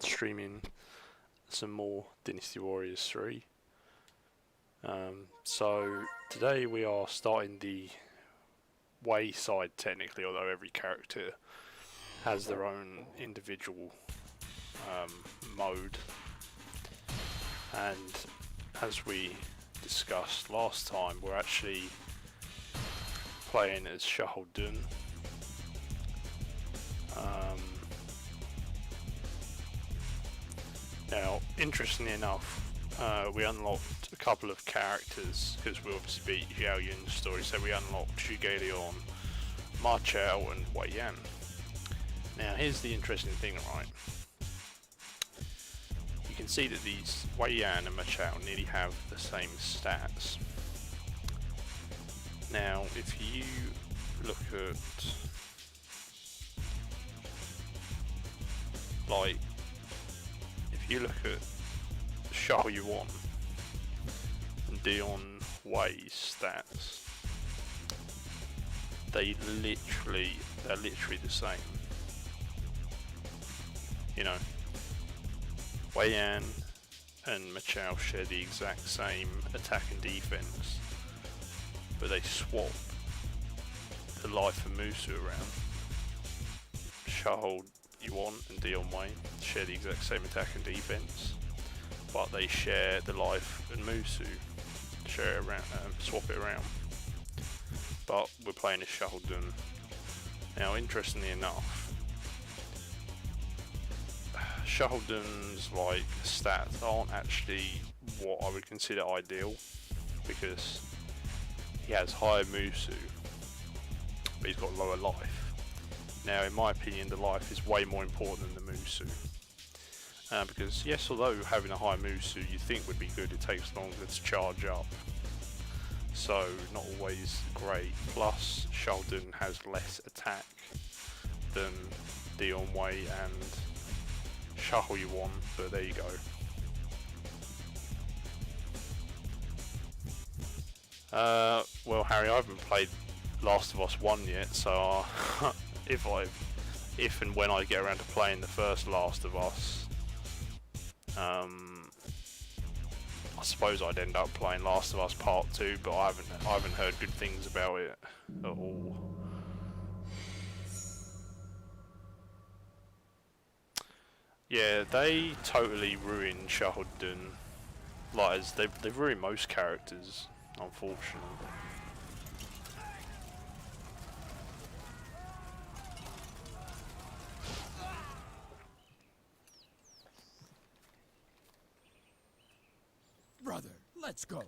streaming some more Dynasty Warriors 3. So today we are starting the way side technically, although every character has their own individual mode. And as we discussed last time, we're actually playing as Shahaldun. Now, interestingly enough, we unlocked a couple of characters because we obviously beat Xiao Yun's story, so we unlocked Zhuge Ma Chao and Wei Yan. Now, here's the interesting thing, right? You can see that these Wei Yan and Ma Chao nearly have the same stats. Now, if you look at, like, if you look at Xiao Yuan and Dion Wei's stats, they're literally the same. You know, Wei Yan and Ma Chao share the exact same attack and defense, but they swap the life and Musu around. Xiao Yuan and Dion Wei share the exact same attack and defense, but they share the life and Musu, swap it around. But we're playing as Shahaldun. Now, interestingly enough, Shahaldun's stats aren't actually what I would consider ideal, because he has higher Musu, but he's got lower life. Now, in my opinion, the life is way more important than the Musu. Because, yes, although having a high Musu you think would be good, it takes longer to charge up. So, not always great. Plus, Shahaldun has less attack than Dion Wei and Xiao Yuan, but there you go. Well, Harry, I haven't played Last of Us 1 yet, so if and when I get around to playing the first Last of Us, I suppose I'd end up playing Last of Us Part 2, but I haven't heard good things about it at all. Yeah, they totally ruined Shahaldun. As they've ruined most characters, unfortunately. Brother, let's go.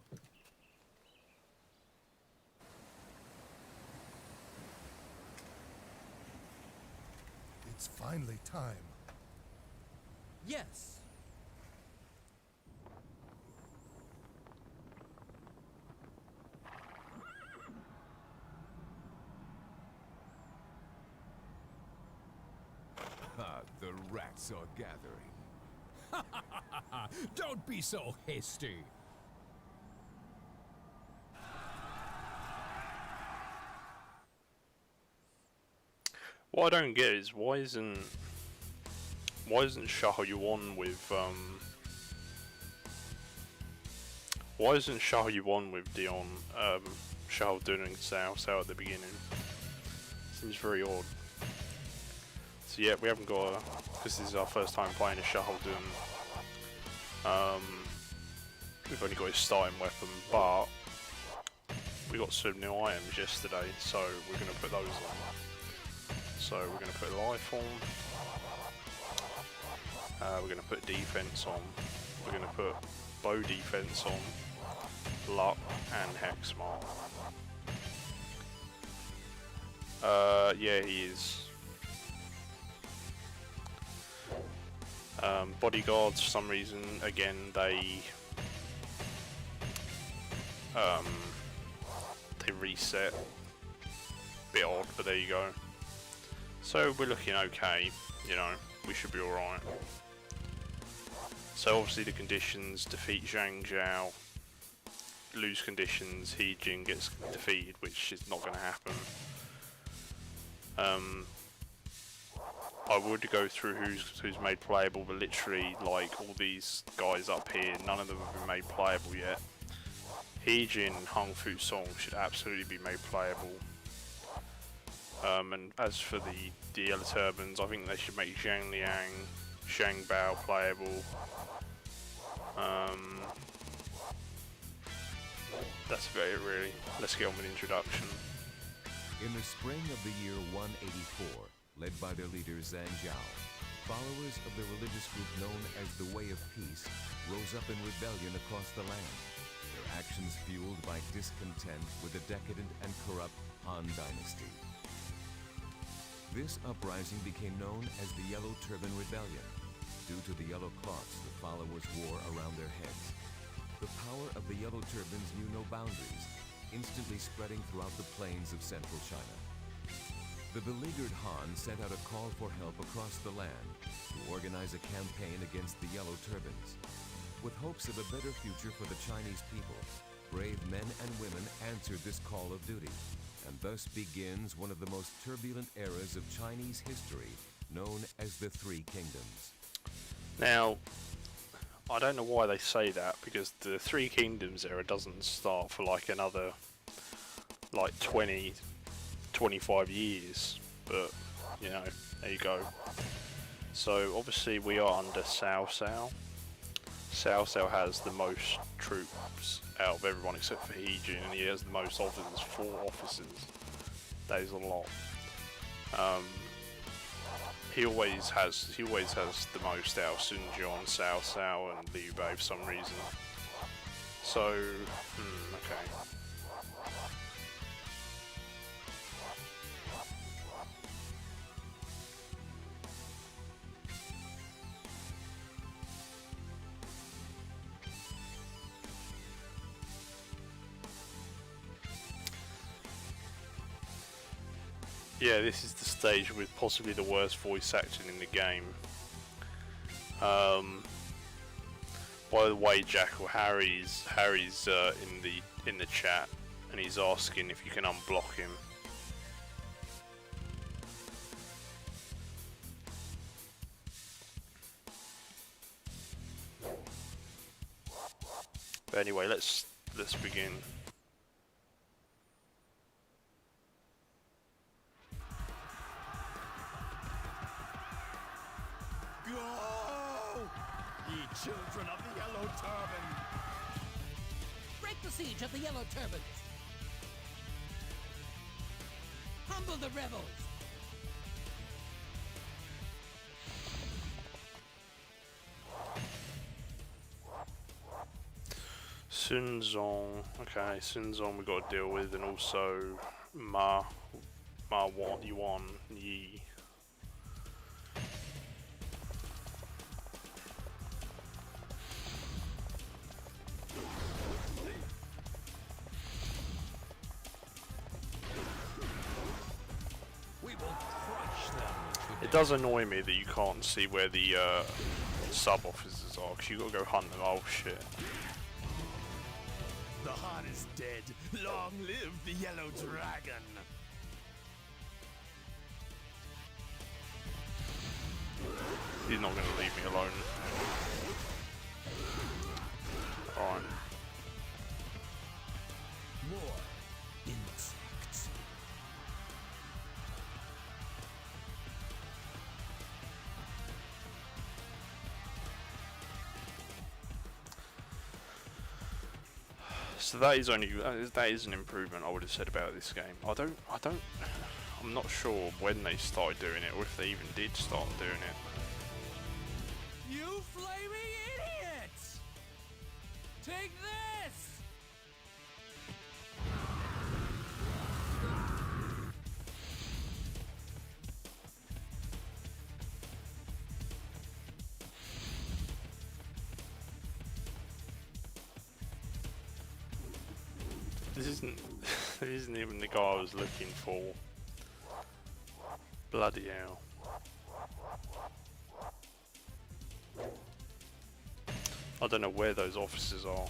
It's finally time. Yes. The rats are gathering. Don't be so hasty. What I don't get is why isn't Xiao Yuan with Dion Shahaldun and Cao at the beginning? Seems very odd. So yeah, we haven't got because this is our first time playing as Shahaldun. We've only got his starting weapon, but we got some new items yesterday, so we're gonna put those on. So we're gonna put life on. We're gonna put defense on. We're gonna put bow defense on. Luck and Hexmark. Yeah, he is. Bodyguards, for some reason, again, they reset. Bit odd, but there you go. So we're looking okay, you know, we should be alright. So obviously the conditions: defeat Zhang Zhao, lose conditions, He Jin gets defeated, which is not going to happen. I would go through who's made playable, but literally, like, all these guys up here, none of them have been made playable yet. Heejin and Hung Fu Song should absolutely be made playable. And as for the Yellow Turbans, I think they should make Zhang Liang, Shang Bao playable. That's about it really. Let's get on with the introduction. In the spring of the year 184, led by their leader Zhang Zhao, followers of the religious group known as the Way of Peace rose up in rebellion across the land, their actions fueled by discontent with the decadent and corrupt Han Dynasty. This uprising became known as the Yellow Turban Rebellion, due to the yellow cloths the followers wore around their heads. The power of the Yellow Turbans knew no boundaries, instantly spreading throughout the plains of central China. The beleaguered Han sent out a call for help across the land to organize a campaign against the Yellow Turbans. With hopes of a better future for the Chinese people, brave men and women answered this call of duty, and thus begins one of the most turbulent eras of Chinese history, known as the Three Kingdoms. Now, I don't know why they say that, because the Three Kingdoms era doesn't start for like another like 20, 25 years, but you know, there you go. So obviously we are under Cao Cao. Cao Cao has the most troops out of everyone except for Heejin, and he has the most officers, 4 officers. That is a lot. He always has the most out of Sun Jian, Cao Cao, and Liu Bei for some reason. So, okay. Yeah, this is the stage with possibly the worst voice acting in the game. By the way, Jackal, Harry's in the chat, and he's asking if you can unblock him. But anyway, let's begin. Children of the Yellow Turban! Break the siege of the Yellow Turbans! Humble the rebels! Sun Zong, okay, Sun Zong we got to deal with, and also Ma Yuan Yi. It does annoy me that you can't see where the sub-officers are, because you got to go hunt them. Oh shit. The Han is dead. Long live the Yellow Dragon! He's not going to leave me alone. Alright. More insects. So that is an improvement I would have said about this game. I'm not sure when they started doing it, or if they even did start doing it. You flaming idiots! Take this! This isn't even the guy I was looking for. Bloody hell. I don't know where those officers are.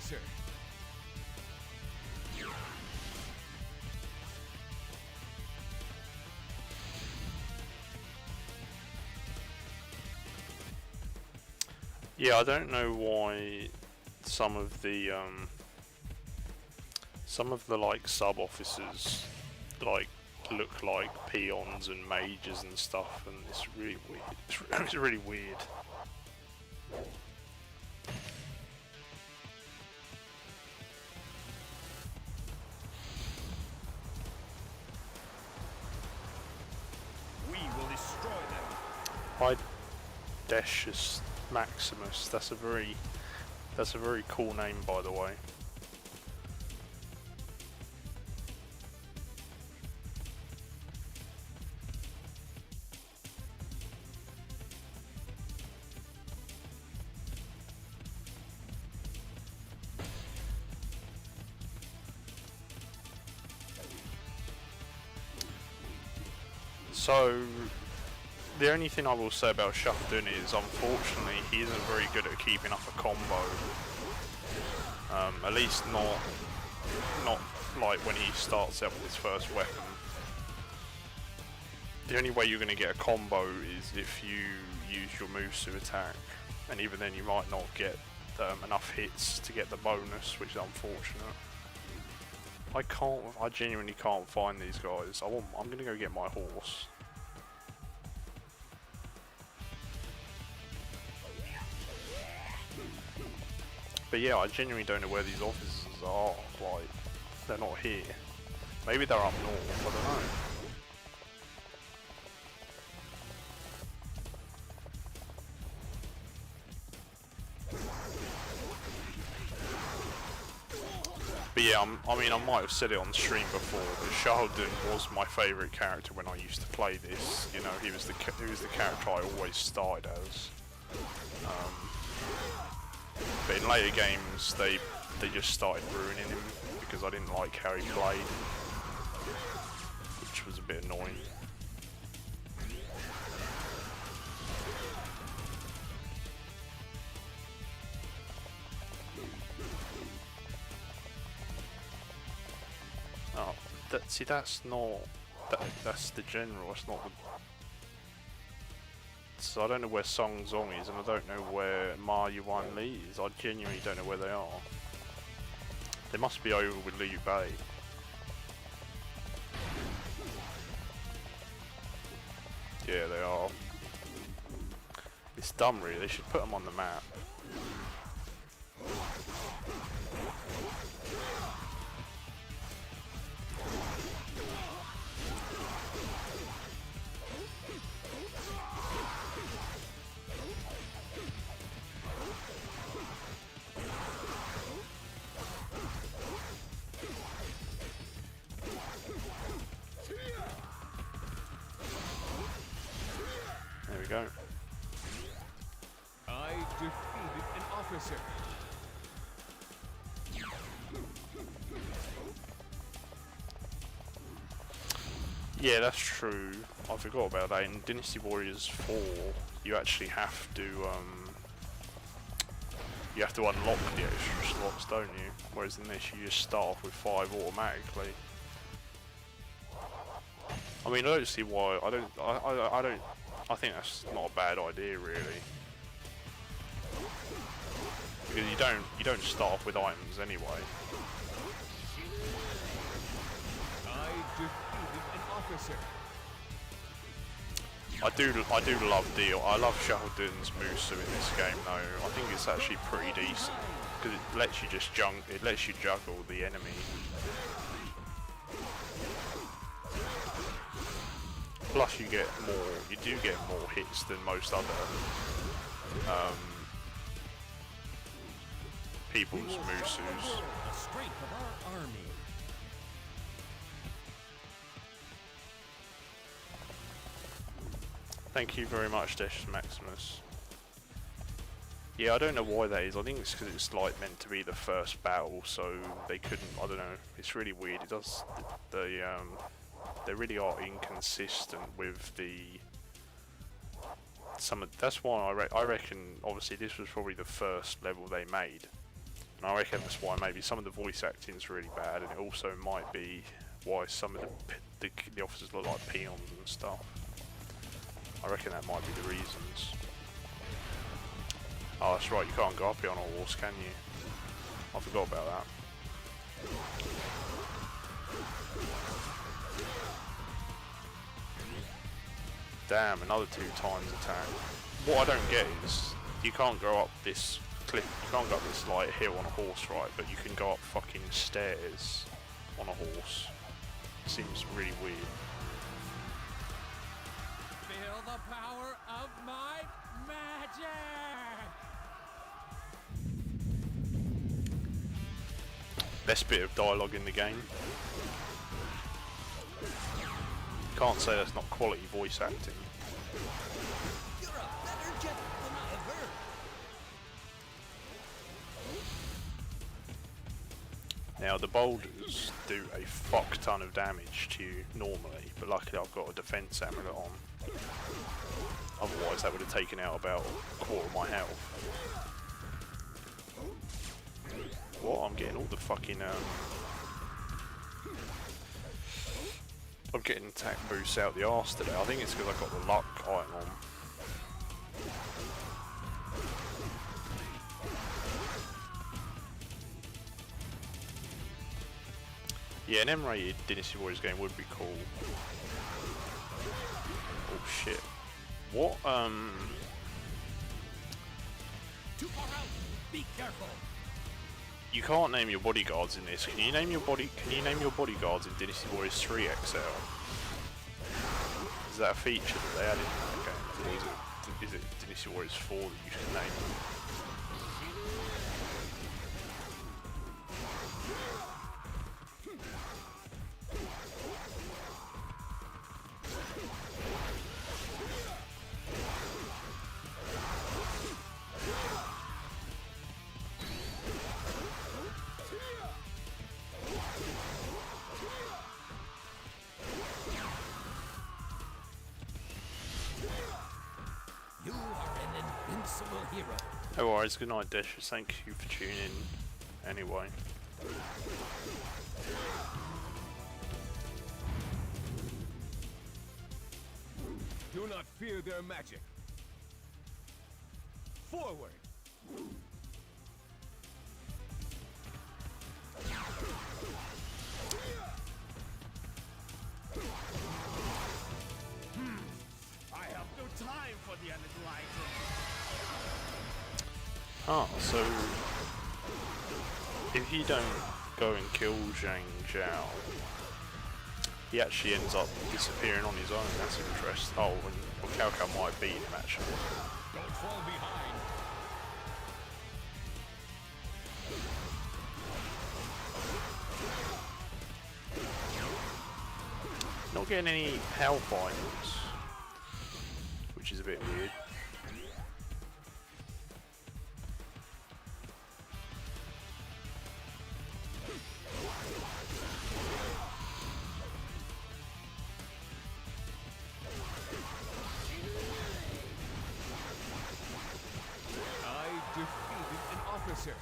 officer. Yeah, I don't know why some of the like sub officers like look like peons and mages and stuff, and it's really weird. It's really weird. We will destroy them. Hi, Decius Maximus. That's a very cool name, by the way. So, the only thing I will say about Shuffledon is, unfortunately, he isn't very good at keeping up a combo. At least not like when he starts out with his first weapon. The only way you're going to get a combo is if you use your moves to attack, and even then you might not get enough hits to get the bonus, which is unfortunate. I genuinely can't find these guys. I'm going to go get my horse. But yeah, I genuinely don't know where these officers are. Like, they're not here. Maybe they're up north, I don't know. But yeah, I mean, I might have said it on stream before, but Sheldon was my favourite character when I used to play this. You know, he was the character I always started as. But in later games, they just started ruining him because I didn't like how he played, which was a bit annoying. Oh, see, that's not that's the general. That's not the. So I don't know where Song Zong is, and I don't know where Ma Yuan Li is. I genuinely don't know where they are. They must be over with Liu Bei. Yeah, they are. It's dumb, really. They should put them on the map. There we go. I defeated an officer. Yeah, that's true. I forgot about that. In Dynasty Warriors 4, you actually have to unlock the extra slots, don't you? Whereas in this, you just start off with 5 automatically. I mean, I don't see why. I think that's not a bad idea, really. Because you don't start off with items anyway. I defeated an officer. I love Sheldon's Musu in this game though. I think it's actually pretty decent because it lets you juggle the enemy. Plus you do get more hits than most other people's Musus. The strength of our army. Thank you very much, Decius Maximus. Yeah, I don't know why that is. I think it's because it's like meant to be the first battle, so they couldn't. I don't know. It's really weird. It does. They really are inconsistent with the. That's why I reckon. Obviously, this was probably the first level they made, And I reckon that's why maybe some of the voice acting is really bad, and it also might be why some of the officers look like peons and stuff. I reckon that might be the reasons. Oh, that's right, you can't go up here on a horse, can you? I forgot about that. Damn, another 2 times attack. What I don't get is, you can't go up this cliff, you can't go up this like hill on a horse, right? But you can go up fucking stairs on a horse. Seems really weird. Feel the power of my magic! Best bit of dialogue in the game. Can't say that's not quality voice acting. You're a better jet than I have heard. Now the boulders do a fuck ton of damage to you normally, but luckily I've got a defense amulet on. Otherwise that would have taken out about a quarter of my health. What? I'm getting all the fucking I'm getting attack boosts out the arse today. I think it's because I got the luck item on. Yeah, an M-rated Dynasty Warriors game would be cool. Oh shit. What, Too far out. Be careful. you can't name your bodyguards in this. Can you name your bodyguards in Dynasty Warriors 3 XL? Is that a feature that they added in that game? Or is it Dynasty Warriors 4 that you can name them? You are an invincible hero. No worries, good night Deshers, thank you for tuning in anyway. Do not fear their magic. Forward. I have no time for the little item. Ah, so if you don't go and kill Zhang Zhao, he actually ends up disappearing on his own. That's interesting. Oh, and Cao Cao might beat him actually. Don't fall behind. Not getting any health items, which is a bit weird. I defeated an officer.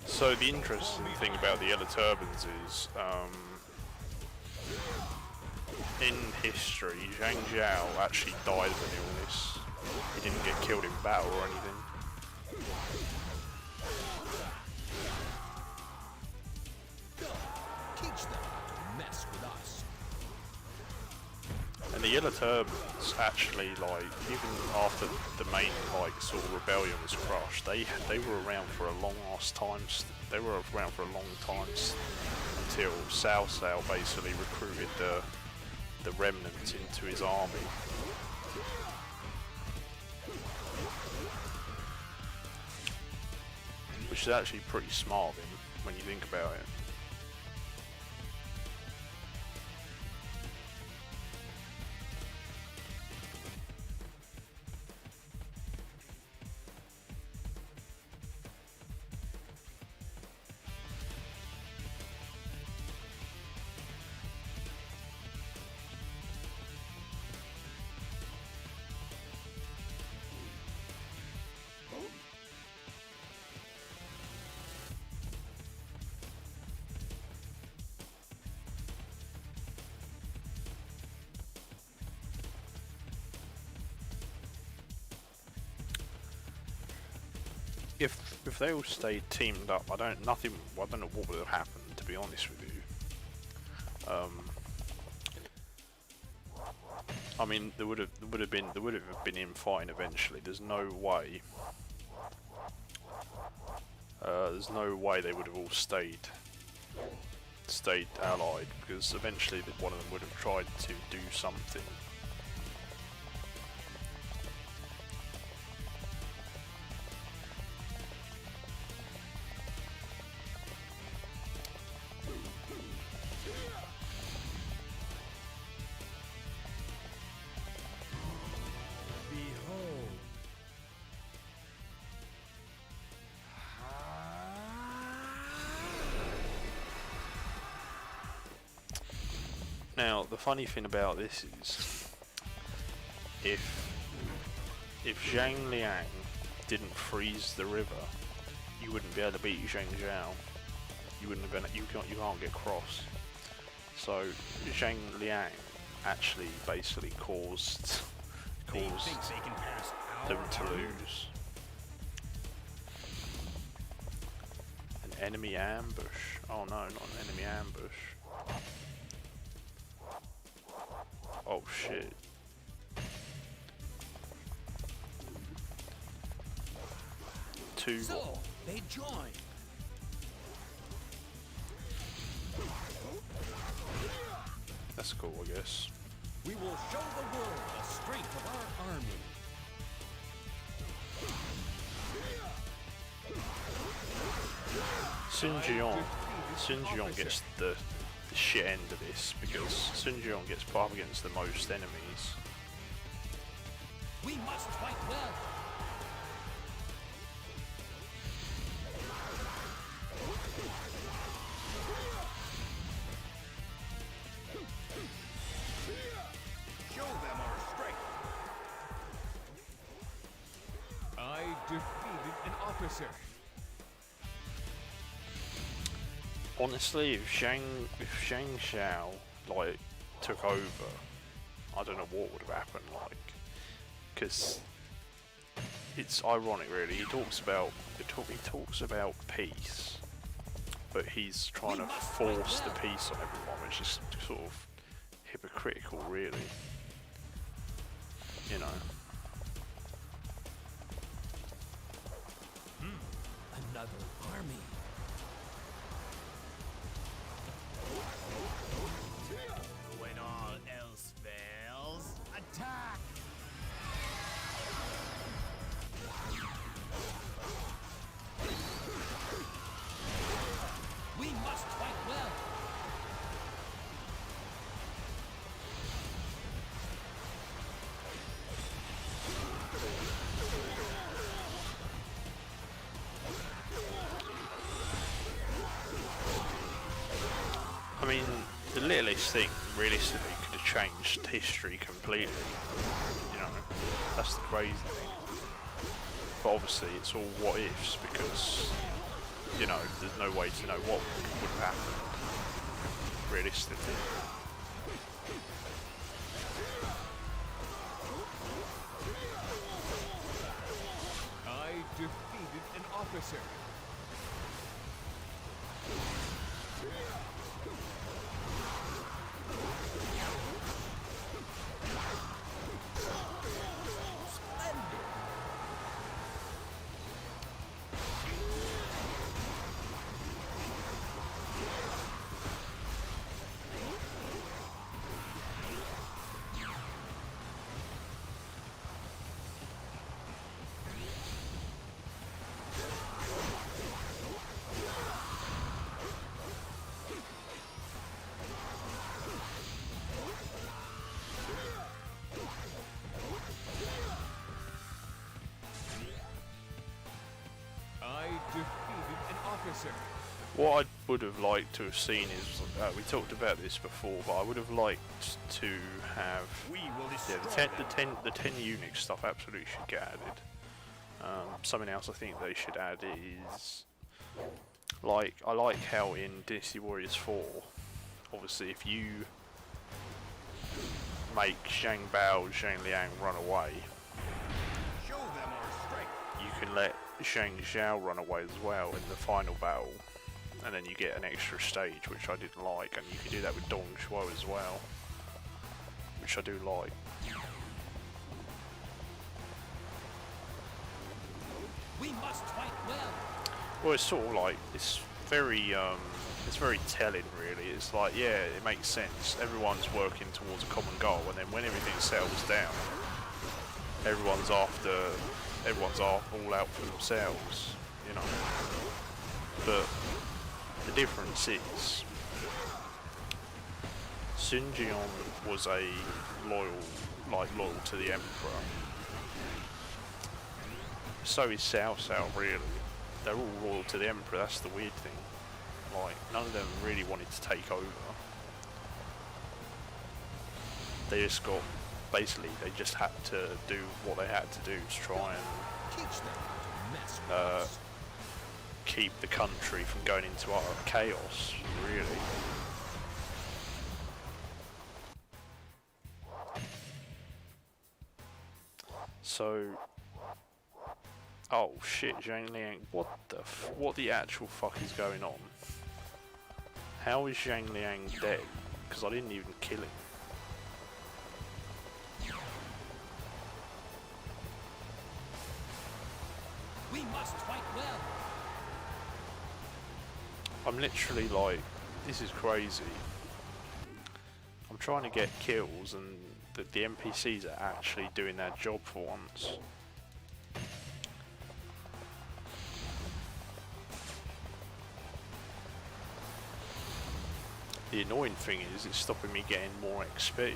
So the interesting thing about the Yellow Turbans is, in history, Zhang Zhao actually died of an illness. He didn't get killed in battle or anything. Go. Teach them to mess with us. And the Yellow Turbans actually, like, even after the main, like, sort of rebellion was crushed, they were around for a long ass time. They were around for a long time until Cao Cao basically recruited the remnants into his army. Which is actually pretty smart of him when you think about it. if they all stayed teamed up, I don't know what would have happened, to be honest with you. I mean, there would have been infighting eventually. There's no way. There's no way they would have all stayed allied, because eventually one of them would have tried to do something. Behold. Now, the funny thing about this is, if Zhang Liang didn't freeze the river, you wouldn't be able to beat Zhang Zhao. You wouldn't have been. You can't get cross. So Zhang Liang actually basically caused them to lose. An enemy ambush. Oh no, not an enemy ambush. Oh shit. Two. So, they join. That's cool, I guess. We will show the world the strength of our army. Sun Jiong gets the shit end of this, because Sun Jiong gets put up against the most enemies. We must fight well. Show them our strength. I defeated an officer. Honestly, if Zhang Xiao like took over, I don't know what would have happened. Like, because it's ironic, really. He talks about peace, but he's trying to force the peace on everyone, which is sort of hypocritical, really. You know. Another army. When all else fails, attack! We must fight well. I mean, the littlest thing, realistically, could have changed history completely. You know, that's the crazy thing. But obviously, it's all what ifs, because, you know, there's no way to know what would have happened, realistically. I defeated an officer. I defeated an officer. What I would have liked to have seen is, we talked about this before, but I would have liked to have, We will yeah, destroy the 10 Unix stuff absolutely should get added. Something else I think they should add is, like, I like how in Dynasty Warriors 4, obviously if you make Zhang Bao, Zhang Liang run away, Show them our strength. you can let Zhang Zhao run away as well in the final battle, and then you get an extra stage, which I didn't like, and you can do that with Dong Shuo as well, which I do like. We must fight well. Well, it's sort of like, it's very telling, really. It's like, yeah, it makes sense. Everyone's working towards a common goal, and then when everything settles down, everyone's all out for themselves, you know. But the difference is, Sun Jian was a loyal to the Emperor. So is Cao Cao, really. They're all loyal to the Emperor. That's the weird thing. Like, none of them really wanted to take over. They just got, basically, they just had to do what they had to do to try and keep the country from going into utter chaos, really. So, oh shit, Zhang Liang, what the actual fuck is going on? How is Zhang Liang dead? Because I didn't even kill him. We must fight well. I'm literally like, this is crazy. I'm trying to get kills and the NPCs are actually doing their job for once. The annoying thing is, it's stopping me getting more XP.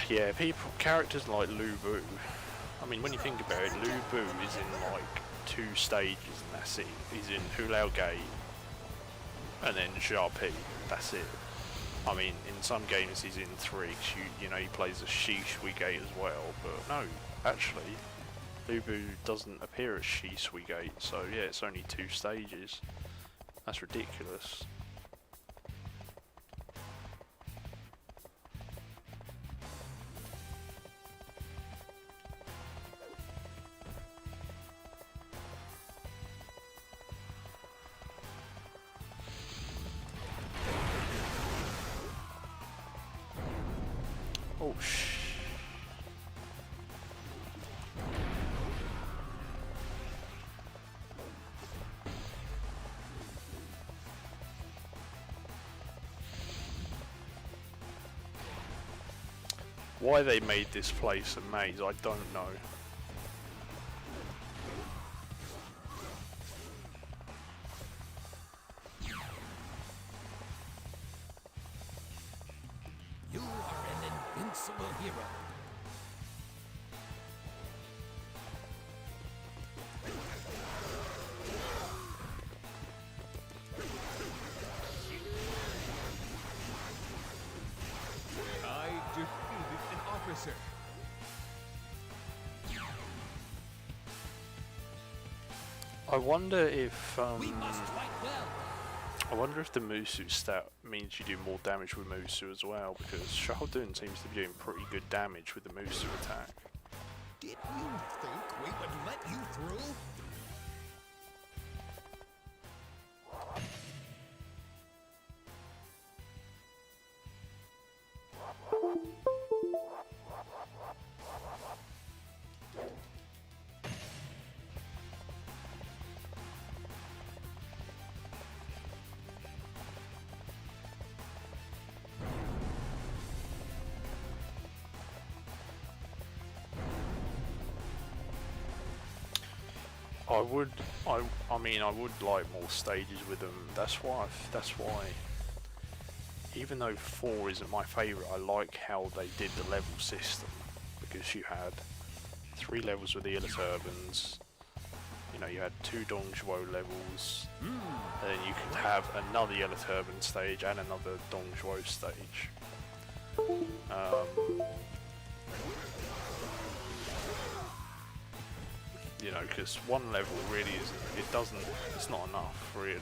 Yeah, characters like Lu Bu, I mean, when you think about it, Lu Bu is in like 2 stages and that's it. He's in Hulao Gate and then Xia Pi, that's it. I mean, in some games he's in 3, cause you know, he plays a Shi Shui Gate as well, but no, actually, Lu Bu doesn't appear at Shi Shui Gate, so yeah, it's only 2 stages. That's ridiculous. Oh why they made this place a maze, I don't know. You are an invincible hero. I defeated an officer. I wonder if We must fight well. I wonder if the Musu stat means you do more damage with Musu as well, because Shahaldun seems to be doing pretty good damage with the Musu attack. Did you think we would let you through? I mean, I would like more stages with them. That's why, even though 4 isn't my favourite, I like how they did the level system, because you had 3 levels with the Yellow Turbans, you know, you had 2 Dong Zhuo levels, and then you could have another Yellow Turban stage and another Dong Zhuo stage. you know, because one level really isn't, it doesn't, it's not enough, really.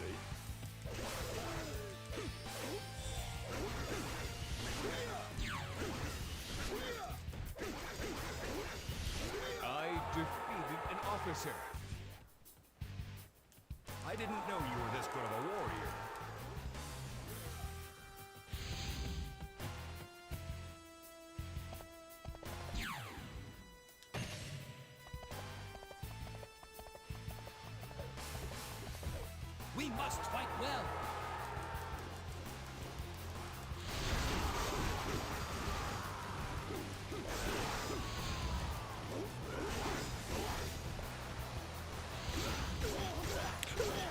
I defeated an officer. I didn't know you were this good of a warrior. We must fight well.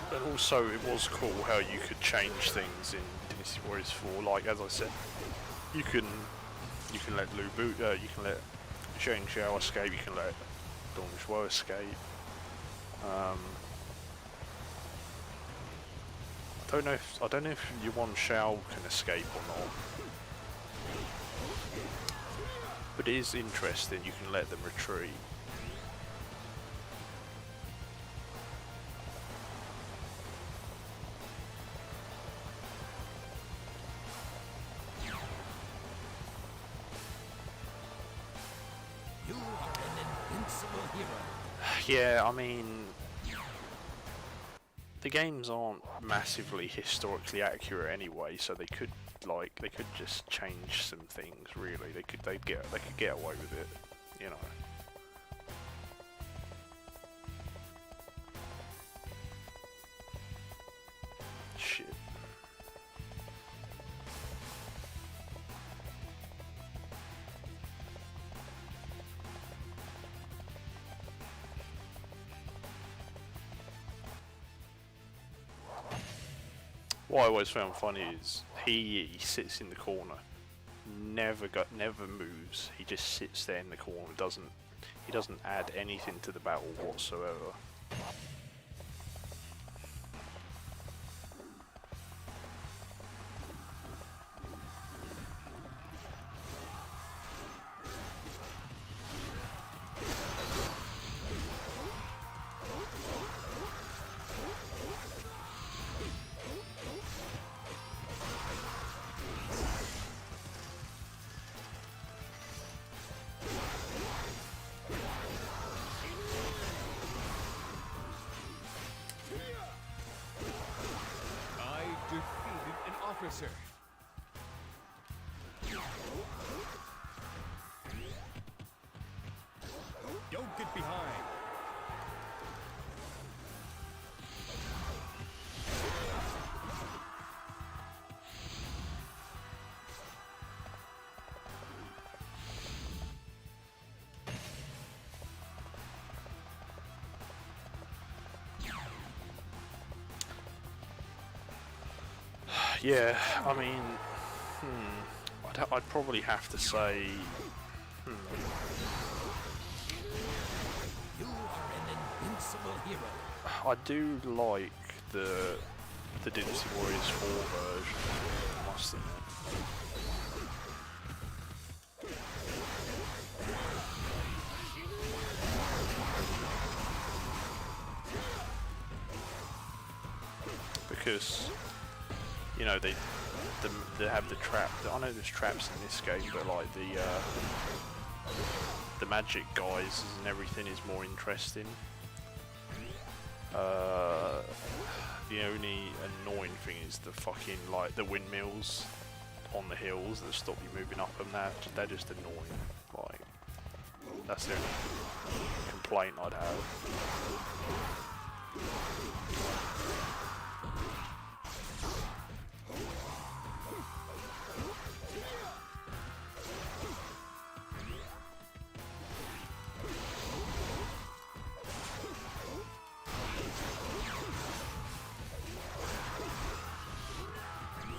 But also, it was cool how you could change things in Dynasty Warriors 4. Like, as I said, you can let Lu Bu, you can let Zheng Xiao escape, you can let Dong Zhuo escape. I don't know if Yuan Shao can escape or not. But it is interesting, you can let them retreat. You are an invincible hero. Yeah, I mean, the games aren't massively historically accurate anyway, so they could just change some things. Really, they could get away with it, you know. Shit. What I always found funny is he sits in the corner, never moves. He just sits there in the corner. He doesn't add anything to the battle whatsoever. Officer. Don't get behind. Yeah, I mean, I'd probably have to say, You are an invincible hero. I do like the Dynasty Warriors 4 version, I must admit. Because, you know, they have the trap. I know there's traps in this game, but like the magic guys and everything is more interesting. The only annoying thing is the fucking like the windmills on the hills that stop you moving up them. They're just annoying. Like that's the only complaint I'd have.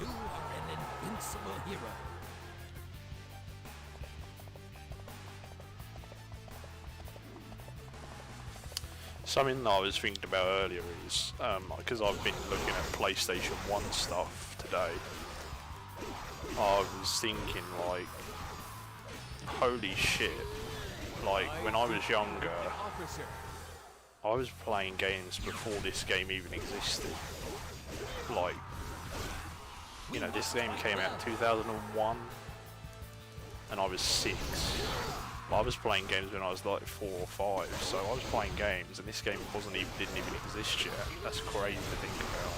You are an invincible hero. Something that I was thinking about earlier is, because I've been looking at PlayStation 1 stuff today, I was thinking like, holy shit, like when I was younger, I was playing games before this game even existed. Like, you know, this game came out in 2001, and I was 6. I was playing games when I was like 4 or 5, so I was playing games, and this game didn't even exist yet. That's crazy to think about.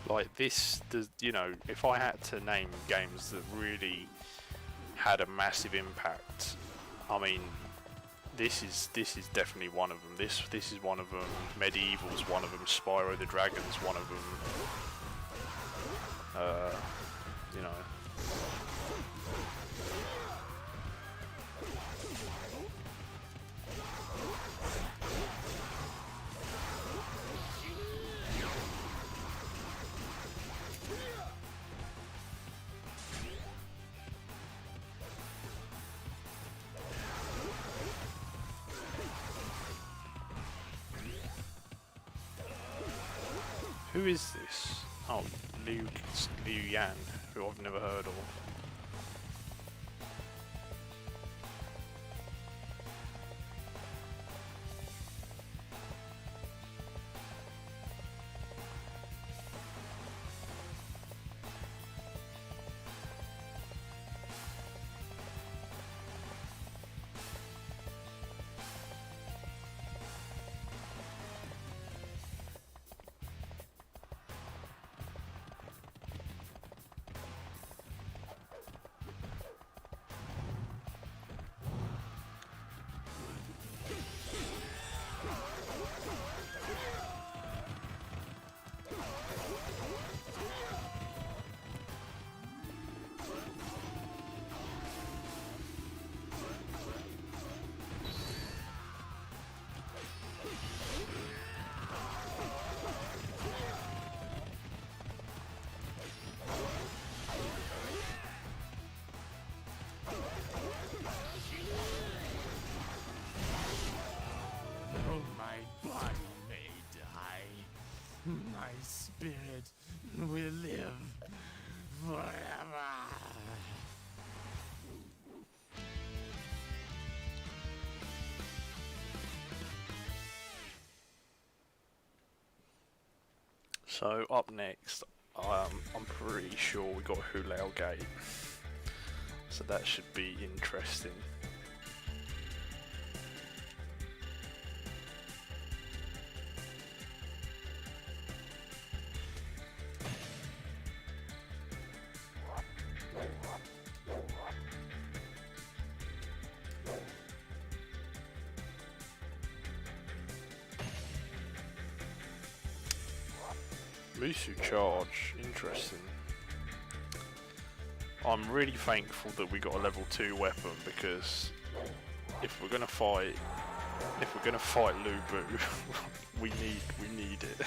Like this, you know, if I had to name games that really had a massive impact, I mean, this is definitely one of them. This is one of them. Medieval's one of them. Spyro the Dragon's one of them. You know. Who is this? Oh, Liu Yan, who I've never heard of. My spirit will live forever. So up next, I'm pretty sure we got Hulao Gate, so that should be interesting. Musu charge, interesting. I'm really thankful that we got a level 2 weapon, because if we're gonna fight Lu Bu, we need it.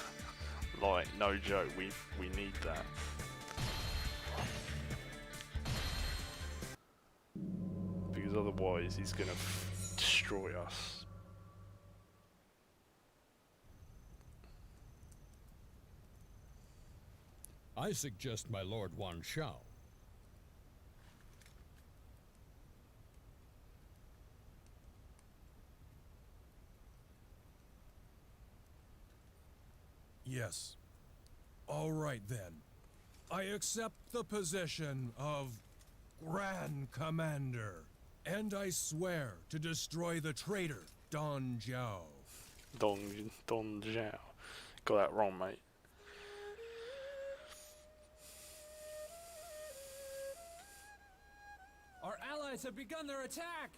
Like, no joke, we need that. Because otherwise he's gonna destroy us. I suggest my Lord Wan Shao. Yes. All right then. I accept the position of Grand Commander, and I swear to destroy the traitor Don Jiao. Don Jiao. Got that wrong, mate. Our allies have begun their attack!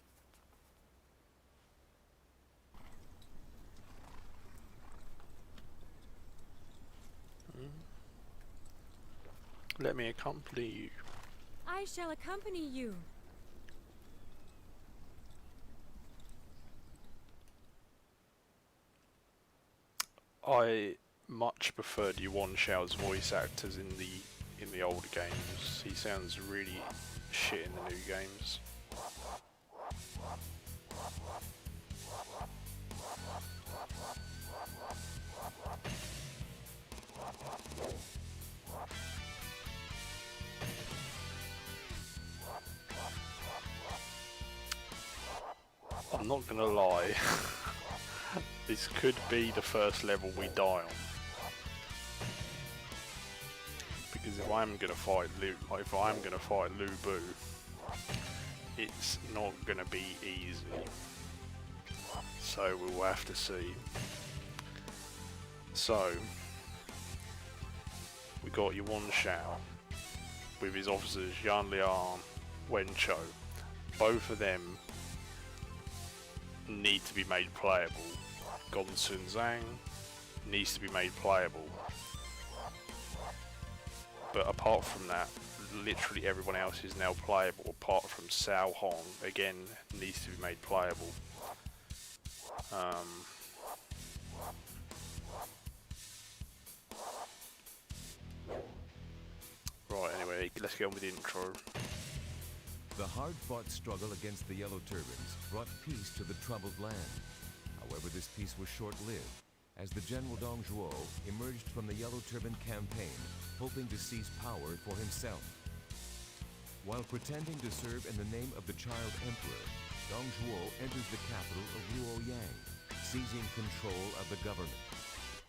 Let me accompany you. I shall accompany you. I much preferred Yuan Shao's voice actors in the older games. He sounds really shit in the new games. not gonna lie, this could be the first level we die on. Because if I'm gonna fight Lu Bu, it's not gonna be easy. So we'll have to see. So we got Yuan Shao with his officers Yan Liang, Wen Chou. Both of them need to be made playable. Gong Sun Zhang needs to be made playable. But apart from that, literally everyone else is now playable, apart from Cao Hong, again, needs to be made playable. Right, anyway, let's get on with the intro. The hard-fought struggle against the Yellow Turbans brought peace to the troubled land. However, this peace was short-lived, as the General Dong Zhuo emerged from the Yellow Turban campaign, hoping to seize power for himself. While pretending to serve in the name of the Child Emperor, Dong Zhuo enters the capital of Luoyang, seizing control of the government.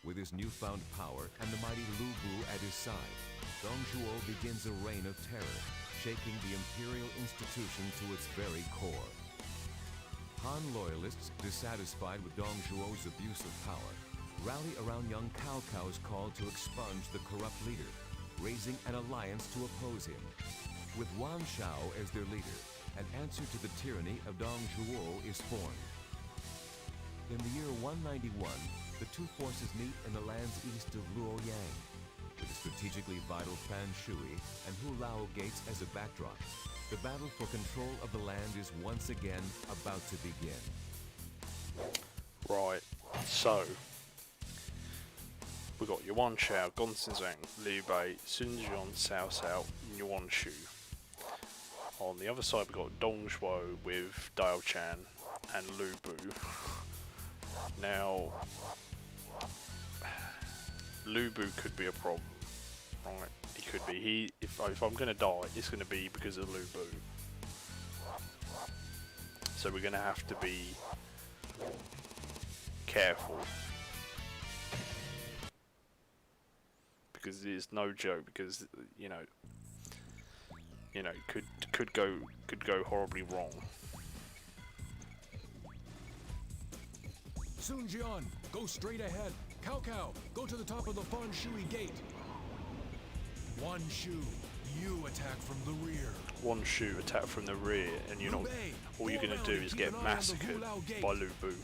With his newfound power and the mighty Lu Bu at his side, Dong Zhuo begins a reign of terror, shaking the imperial institution to its very core. Han loyalists, dissatisfied with Dong Zhuo's abuse of power, rally around young Cao Cao's call to expunge the corrupt leader, raising an alliance to oppose him. With Wan Shao as their leader, an answer to the tyranny of Dong Zhuo is formed. In the year 191, the two forces meet in the lands east of Luoyang, with the strategically vital Fan Shui and Hulao Gates as a backdrop. The battle for control of the land is once again about to begin. Right, so we got Yuan Shao, Gong Sun Zhang, Liu Bei, Sun Jian, Cao Cao, and Yuan Shu. On the other side we got Dong Zhuo with Dao Chan and Lu Bu. Now, Lu Bu could be a problem. Right, he could be. If I'm gonna die, it's gonna be because of Lu Bu. So we're gonna have to be careful, because it is no joke. Because you know, could go horribly wrong. Sun Jian, go straight ahead. Cao Cao, go to the top of the Fan Shui gate. Wan Shu, you attack from the rear. Wan Shu attack from the rear, and you're not. All you're gonna do is get massacred by Lu Bu.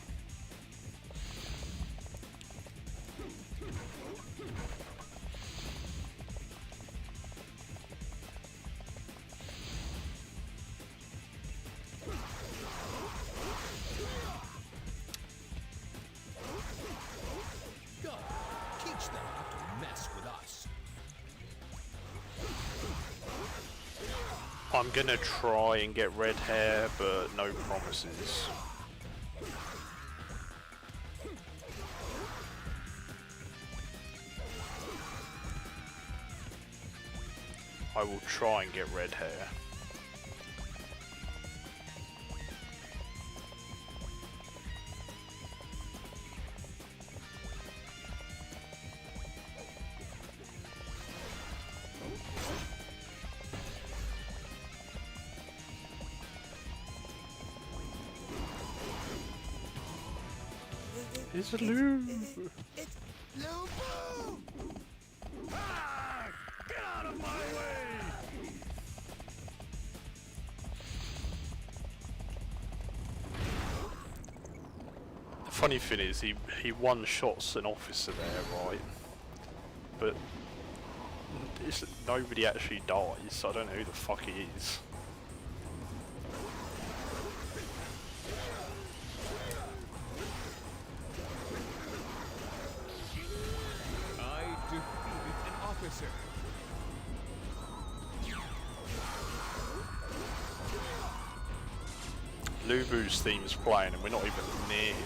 Teach them not to mess with us. I'm gonna try and get red hair, but no promises. I will try and get red hair. It's a Lu. It's Lu Bu! Ah! Get out of my way! The funny thing is, he one-shots an officer there, right? But nobody actually dies, so I don't know who the fuck he is. Lu Bu's theme is playing and we're not even near him.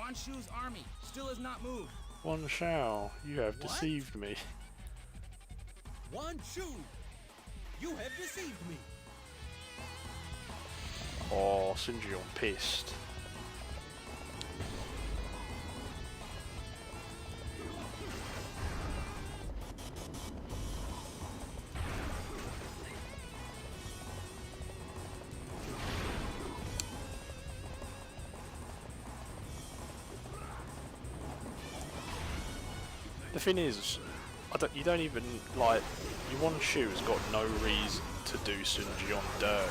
Wan Shu's army still has not moved. Wan Shao, you have What? deceived me. Wan Shu, you have deceived me. Oh, Sun Jian pissed. The thing is, you don't even, like, Yuan Shu has got no reason to do Sun Jian dirt.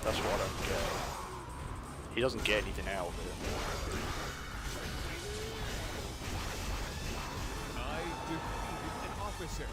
That's what I don't get. He doesn't get anything out of it. I defeated an officer.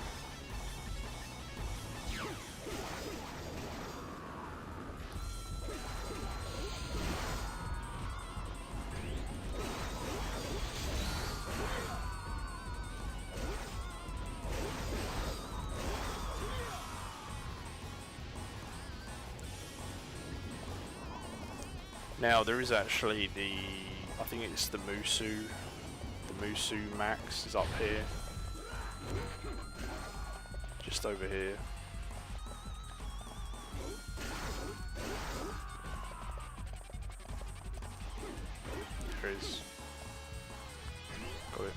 Now there is actually I think it's the Musu Max is up here, just over here. There it is. Got it.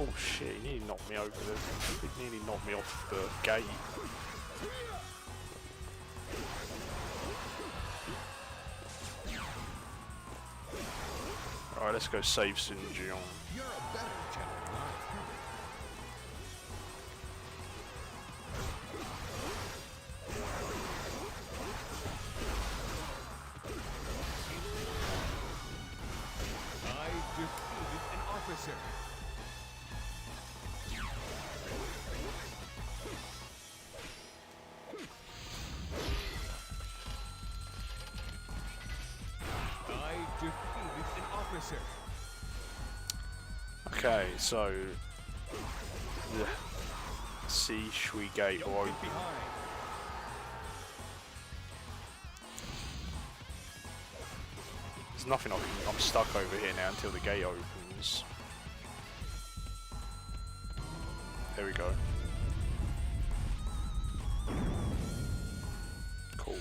Oh shit, he nearly knocked me over he nearly knocked me off the gate. Alright, let's go save Sun Jian. You're a better general. I defeated an officer. I defeated an officer. Okay, so the Si Shui Gate will open. Behind. There's nothing I can. I'm stuck over here now until the gate opens. There we go. Cool.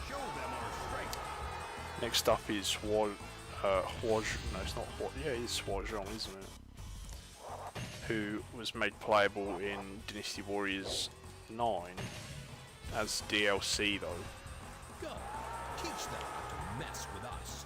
Show them our strength. Next up is Huozhong. No, it's not Huozhong. Yeah, it's Huozhong, isn't it? Who was made playable in Dynasty Warriors 9 as DLC though. Go. Teach them how to mess with us.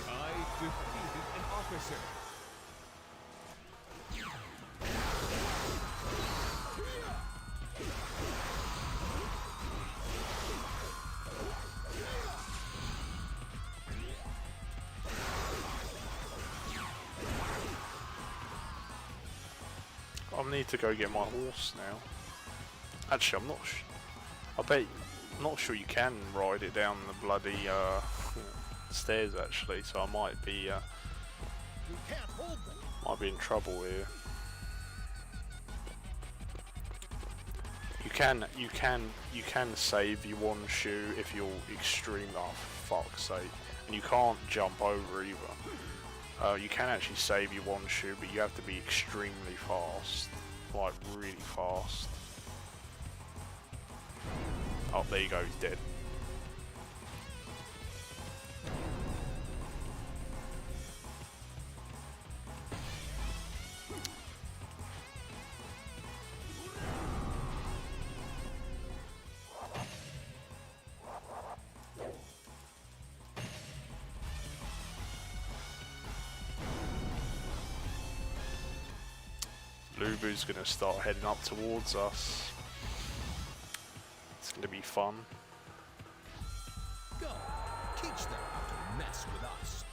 I defeated an officer. I need to go get my horse now. Actually, I'm not. I'm not sure you can ride it down the bloody stairs actually. So I might be You can't hold them. might be in trouble here. You can save your one shoe if you're extreme. Oh, for fuck's sake! And you can't jump over either. You can actually save your one shoe, but you have to be extremely fast, like really fast. Oh, there you go, he's dead. Lubu's gonna start heading up towards us. It's gonna be fun. Teach them how to mess with us.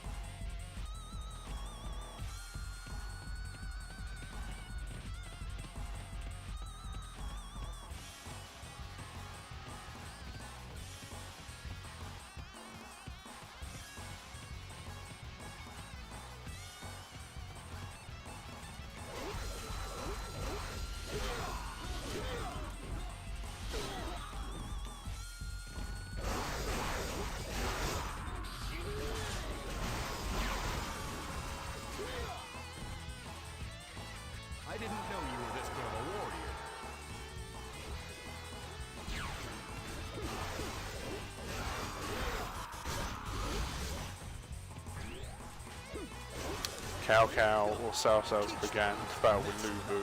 I didn't know you were this good of a warrior. Cao Cao or Cao Cao's began to battle with Lu Bu.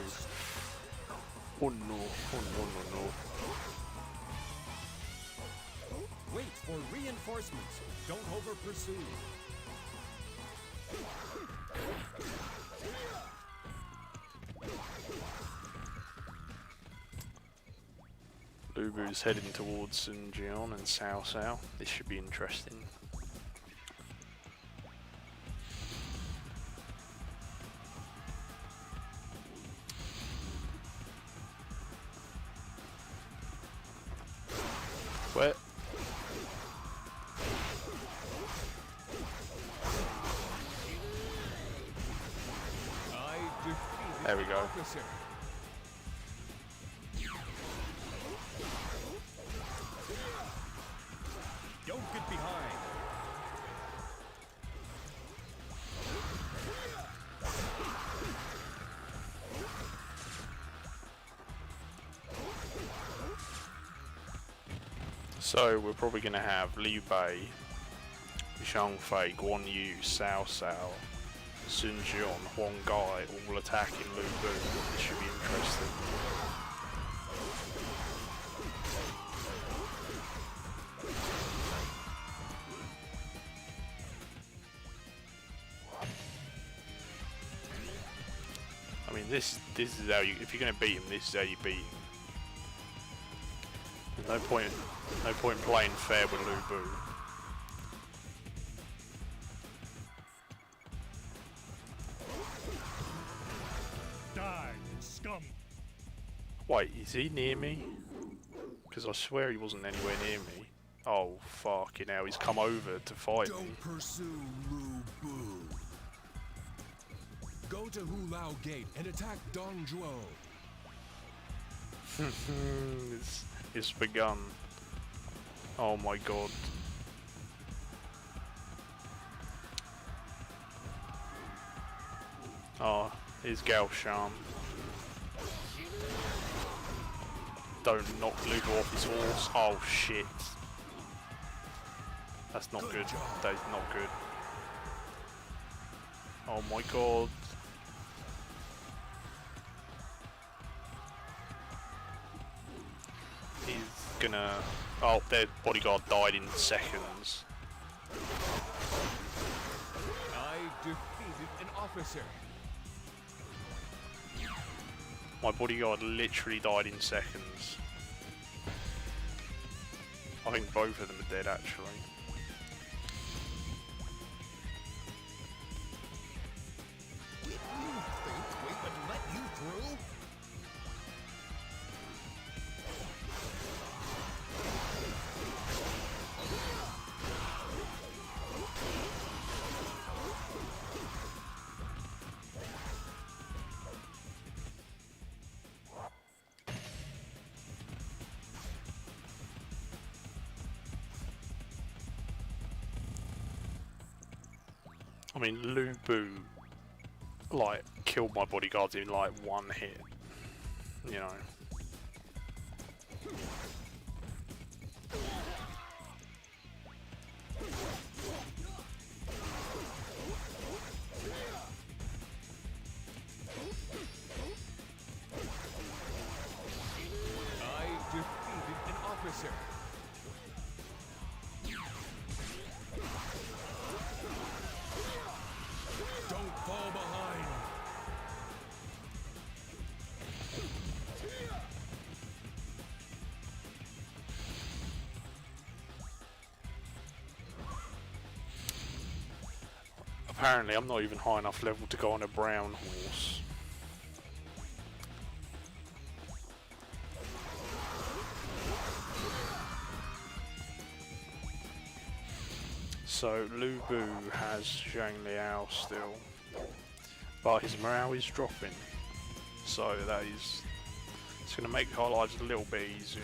Oh no, oh no, no, no. Wait for reinforcements. Don't over pursue. Lu Bu's heading towards Sun Jian and Cao Cao. This should be interesting. Where? There we go. Don't get behind. So we're probably going to have Liu Bei, Zhang Fei, Guan Yu, Cao Cao, Sun Jian, Huang Gai all attacking Lu Bu. This should be interesting. I mean, this is how you, if you're going to beat him, this is how you beat him. There's no point playing fair with Lu Bu. Die, scum! Wait, is he near me? Because I swear he wasn't anywhere near me. Oh, fucking hell, he's come over to fight me. Don't pursue Lu Bu. Go to Hu Lao Gate and attack Dong Zhuo. It's begun. Oh my god. Oh, here's Gao Shan. Don't knock Lu Bu off his horse. Oh shit. That's not good. That is not good. Oh my god. He's gonna... Oh, their bodyguard died in seconds. I defeated an officer. My bodyguard literally died in seconds. I think both of them are dead actually. Did you think we would let you through? I mean, Lu Bu, like, killed my bodyguards in, like, one hit, you know. I defeated an officer. Don't fall behind. Apparently I'm not even high enough level to go on a brown horse. So Lu Bu has Zhang Liao still, but his morale is dropping. So that is, it's going to make our lives a little bit easier.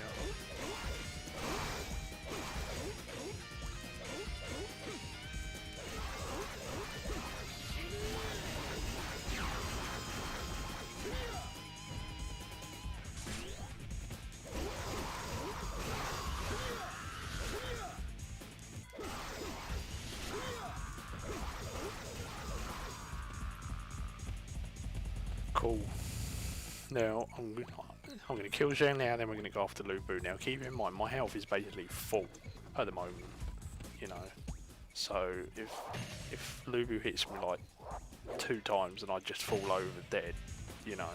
Cool. Now I'm going to kill Zhang now, then we're going to go after Lu Bu. Now keep in mind my health is basically full at the moment, you know. So if Lu Bu hits me like 2 times and I just fall over dead, you know.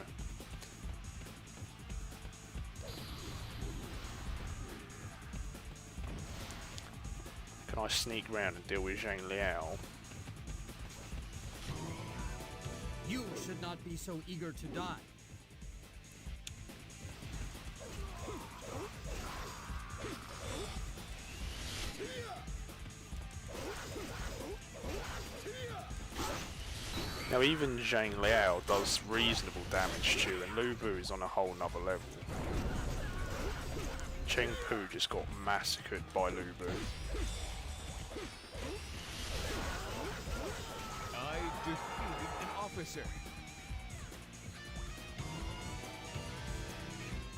Can I sneak round and deal with Zhang Liao? You should not be so eager to die. Now even Zhang Liao does reasonable damage to you, and Lu Bu is on a whole nother level. Cheng Pu just got massacred by Lu Bu. I defeated an officer.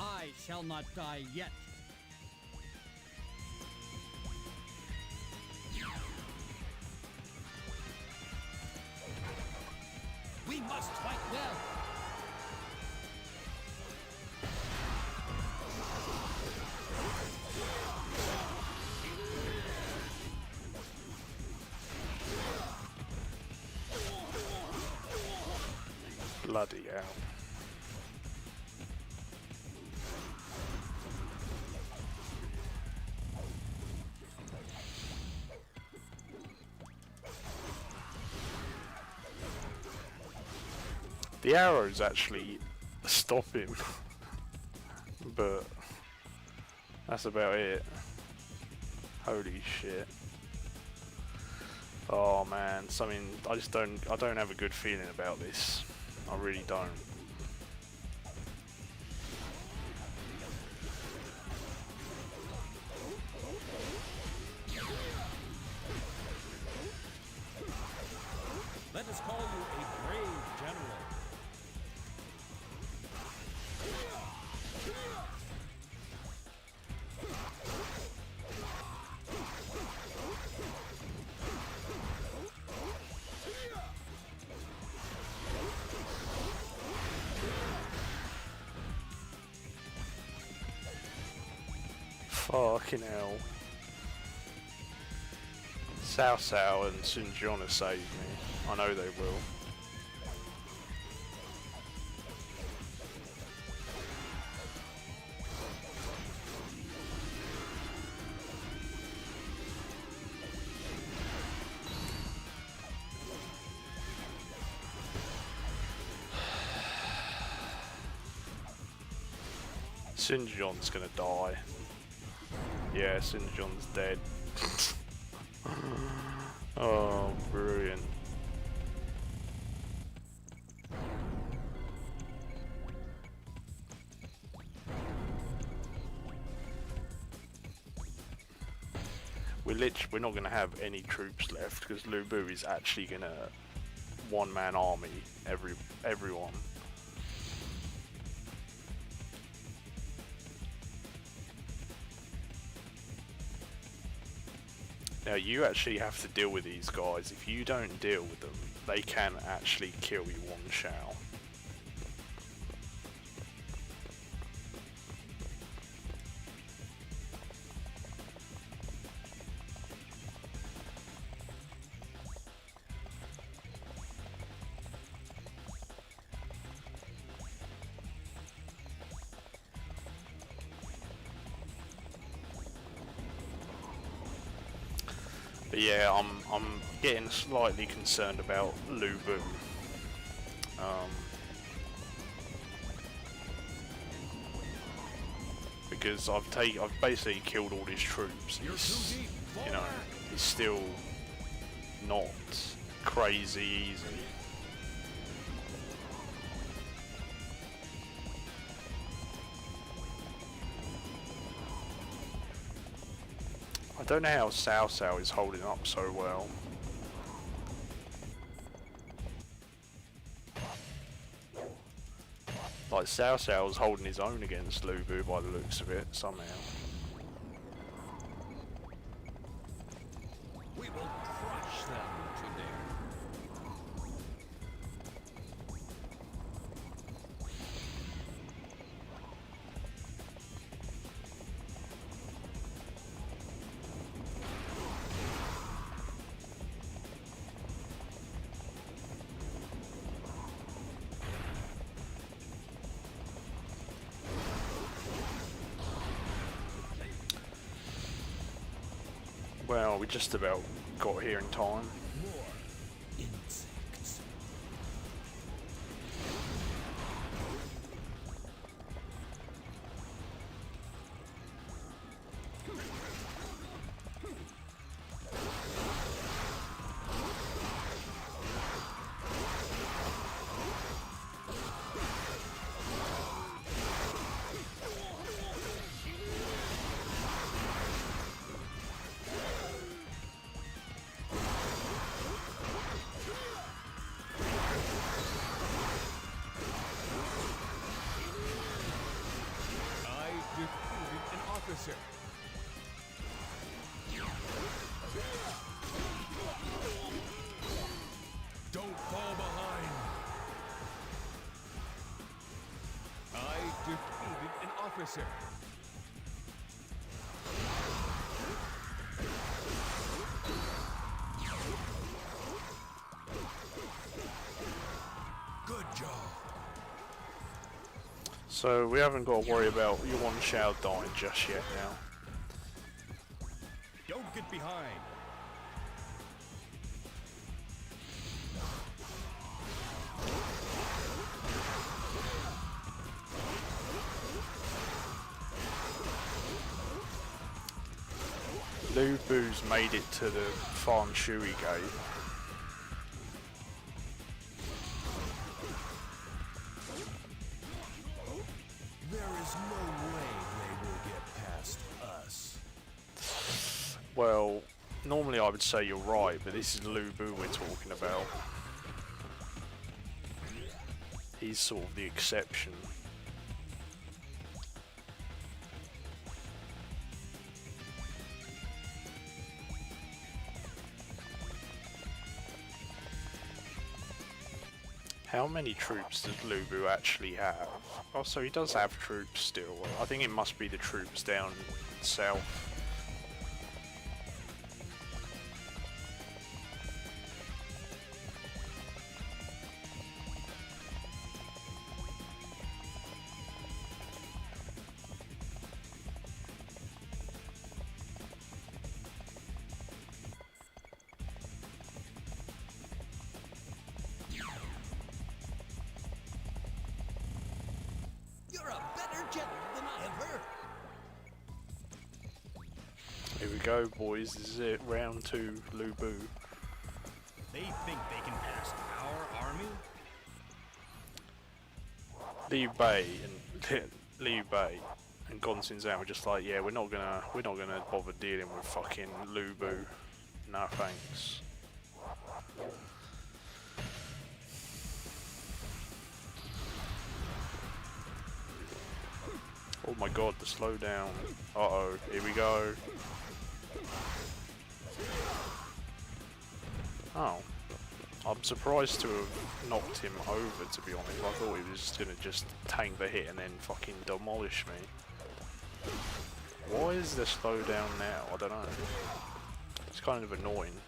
I shall not die yet. We must fight well. Bloody hell. The arrows actually stop him, but that's about it. Holy shit. Oh man, something, I don't have a good feeling about this. I really don't. Let us call you a brave general. Fucking hell. Cao Cao and Sun Jian have saved me. I know they will. Sun Jian's gonna die. Yeah, Sun Jian's dead. Oh, brilliant. We're not going to have any troops left because Lu Bu is actually going to one-man army everyone. Now you actually have to deal with these guys. If you don't deal with them, they can actually kill you one shot. But yeah, I'm getting slightly concerned about Lu Bu. Because I've basically killed all his troops. He's, you know, he's still not crazy easy. I don't know how Cao Cao is holding up so well. Like Cao Cao's holding his own against Lu Bu by the looks of it somehow. We will crush them today. Well, we just about got here in time. More insects. Officer. Don't fall behind. I defeated an officer. Good job. So we haven't got to worry about Yuan Shao dying just yet now. Don't get behind. Lu Bu's made it to the Fan Shui gate. There is no way they will get past us. Well, normally I would say you're right, but this is Lu Bu we're talking about. He's sort of the exception. How many troops does Lu Bu actually have? Oh, so he does have troops still. I think it must be the troops down south. You're a better general than I have heard. Here we go, boys. This is it. Round 2, Lu Bu. They think they can pass our army? Liu Bei and Liu Bei and Gonsin Zhao were just like, yeah, we're not gonna bother dealing with fucking Lu Bu. No thanks. Oh my god, the slowdown. Uh-oh, here we go. Oh. I'm surprised to have knocked him over, to be honest. I thought he was gonna just tank the hit and then fucking demolish me. Why is the slowdown now? I don't know. It's kind of annoying.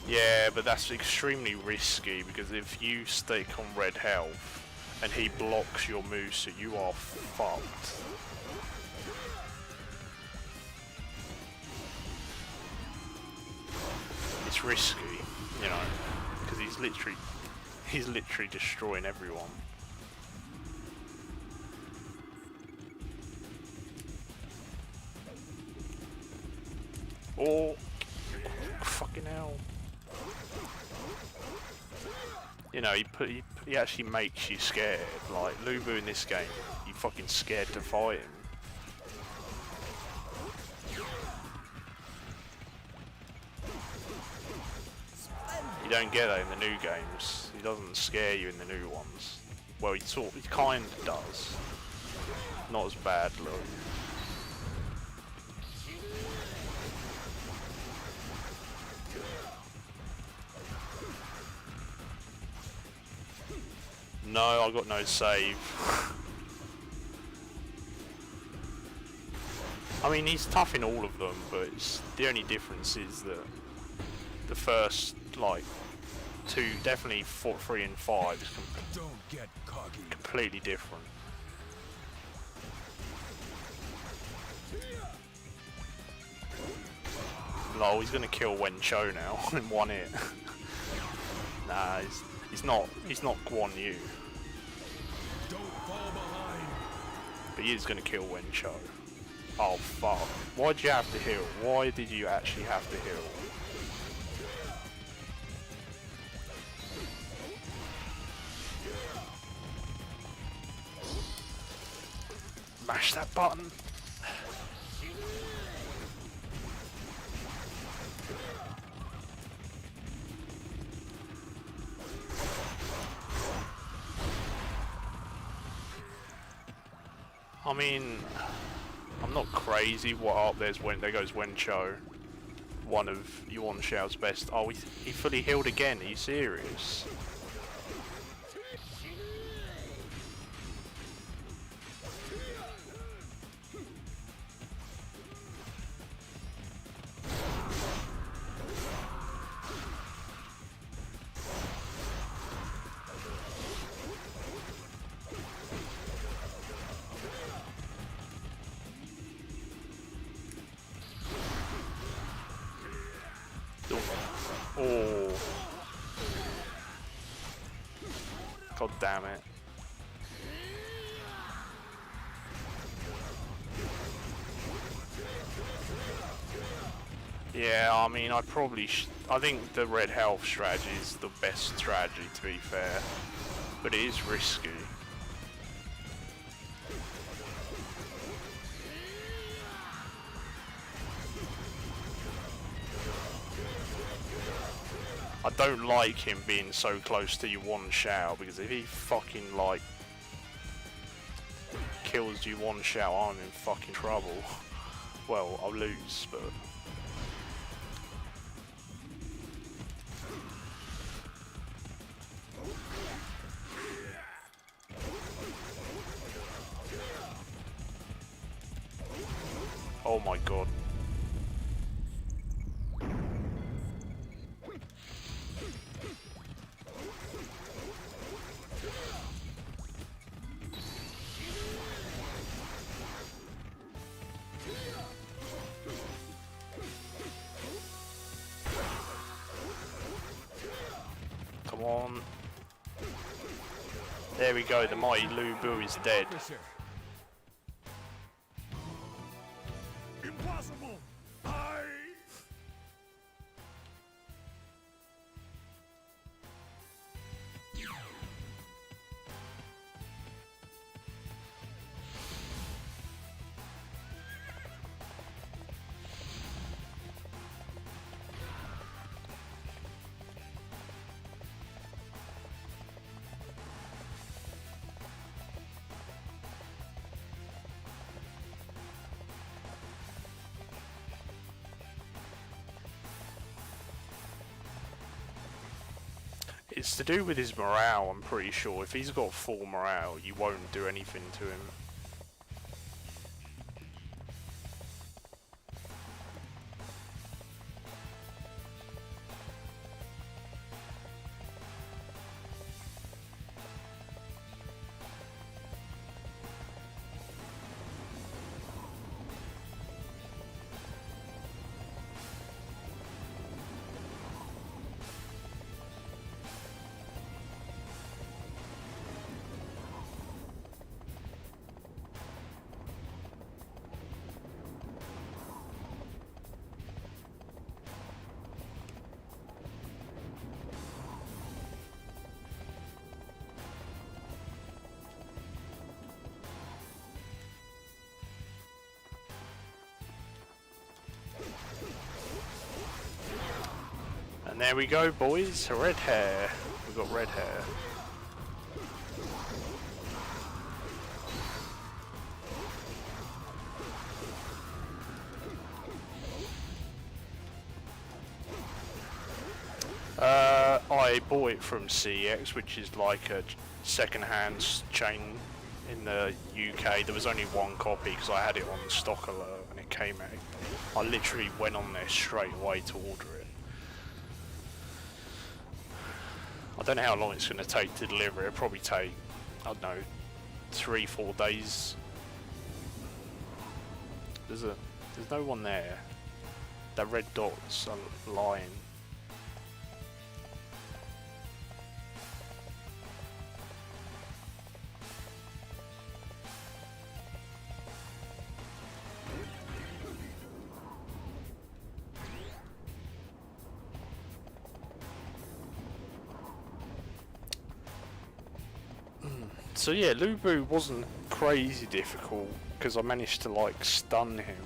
Yeah, but that's extremely risky because if you stick on red health and he blocks your move, so you are fucked. It's risky, you know, because he's literally destroying everyone. Oh, fucking hell. You know, he actually makes you scared. Like, Lubu in this game, you fucking scared to fight him. You don't get that in the new games. He doesn't scare you in the new ones. Well, he kind of does. Not as bad, though. No, I got no save. I mean, he's tough in all of them, but the only difference is that the first, like, two, definitely 4, 3 and 5 is Don't get cocky. completely different. Lol, he's gonna kill Wen Cho now in one hit. Nah, he's not Guan Yu. Don't fall behind. But he is gonna kill Wen Cho. Oh fuck. Why'd you have to heal? Why did you actually have to heal? Mash that button. I mean, I'm not crazy. What up? There goes Wen Cho. One of Yuan Shao's best. Oh, he fully healed again. Are you serious? Oh. God damn it. Yeah, I mean, I think the red health strategy is the best strategy, to be fair. But it is risky. I don't like him being so close to Yuan Shao, because if he fucking, like, kills Yuan Shao, I'm in fucking trouble. Well, I'll lose, but... Oh my god. Come on. There we go, the mighty Lu Bu is dead. Impossible! It's to do with his morale, I'm pretty sure. If he's got full morale, you won't do anything to him. And there we go, boys. Red hair. We've got red hair. I bought it from CX, which is like a second-hand chain in the UK. There was only one copy because I had it on stock alert when it came out. I literally went on there straight away to order it. I don't know how long it's going to take to deliver. It'll probably take, I don't know, 3-4 days. There's no one there. The red dots are lying. So yeah, Lubu wasn't crazy difficult because I managed to like stun him.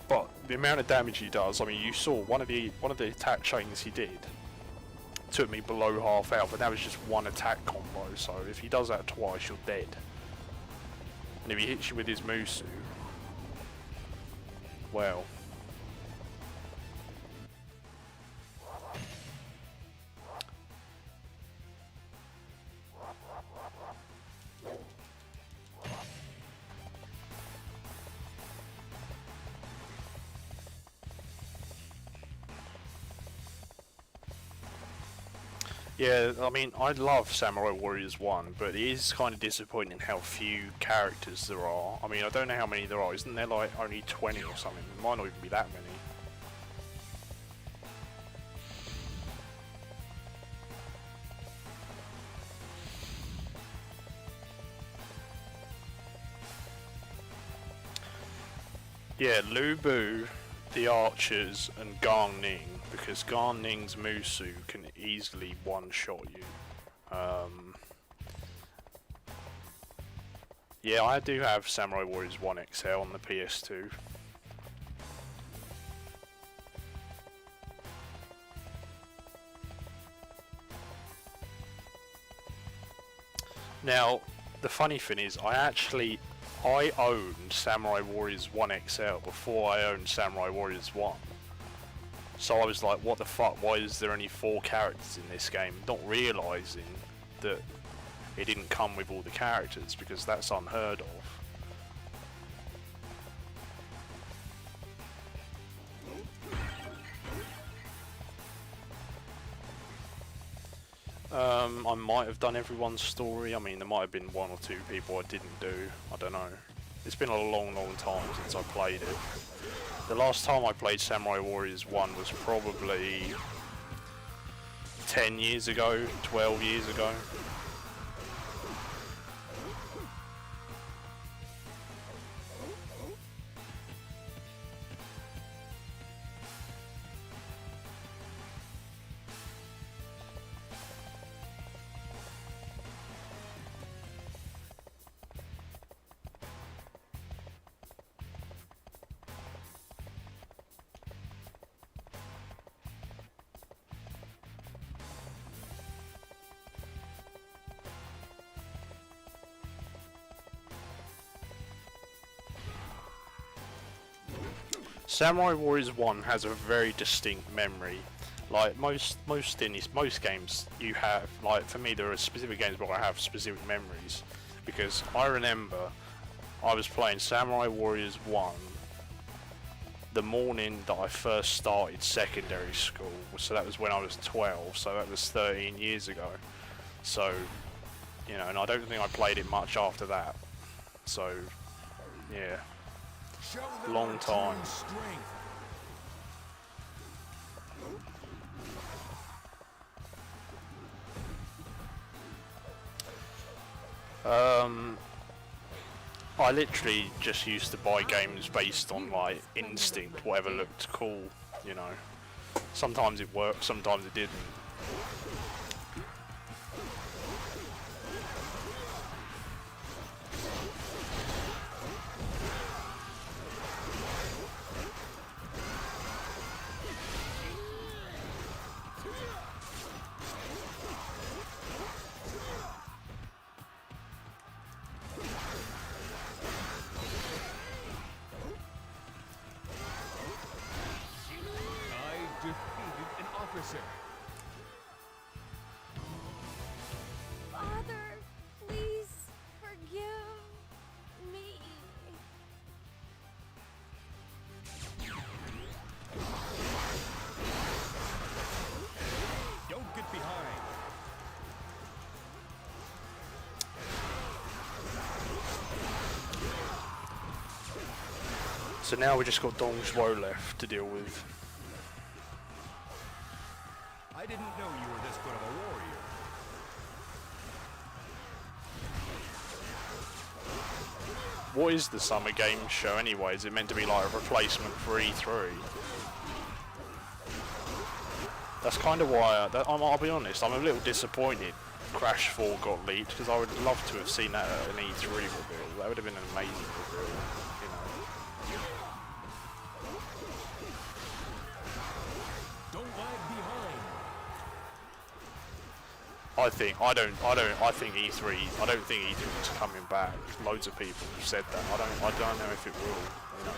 But the amount of damage he does, I mean, you saw one of the attack chains he did took me below half health, but that was just one attack combo. So if he does that twice, you're dead. And if he hits you with his Musu, well. Yeah, I mean, I love Samurai Warriors 1, but it is kind of disappointing how few characters there are. I mean, I don't know how many there are. Isn't there like only 20 or something? It might not even be that many. Yeah, Lubu, the archers, and Garn Ning, because Garn Ning's Musu can easily one-shot you. Yeah, I do have Samurai Warriors 1 XL on the PS2. Now, the funny thing is, I owned Samurai Warriors 1 XL before I owned Samurai Warriors 1. So I was like, what the fuck, why is there only 4 characters in this game? Not realising that it didn't come with all the characters, because that's unheard of. I might have done everyone's story. I mean, there might have been 1 or 2 people I didn't do. I don't know. It's been a long time since I played it. The last time I played Samurai Warriors 1 was probably 10 years ago, 12 years ago. Samurai Warriors 1 has a very distinct memory. Like most games you have, like for me there are specific games where I have specific memories, because I remember I was playing Samurai Warriors 1 the morning that I first started secondary school, so that was when I was 12, so that was 13 years ago. So, you know, and I don't think I played it much after that. So, yeah. Long time. I literally just used to buy games based on like instinct, whatever looked cool, you know. Sometimes it worked, sometimes it didn't. So now we just got Dong Zhuo left to deal with. I didn't know you were this good of a warrior. What is the Summer Games show anyway? Is it meant to be like a replacement for E3? That's kind of why, I'll be honest, I'm a little disappointed Crash 4 got leaked, because I would love to have seen that at an E3 reveal. That would have been an amazing reveal, you know. Don't lag behind. I think E3 is coming back. Loads of people have said that. I don't know if it will, you know.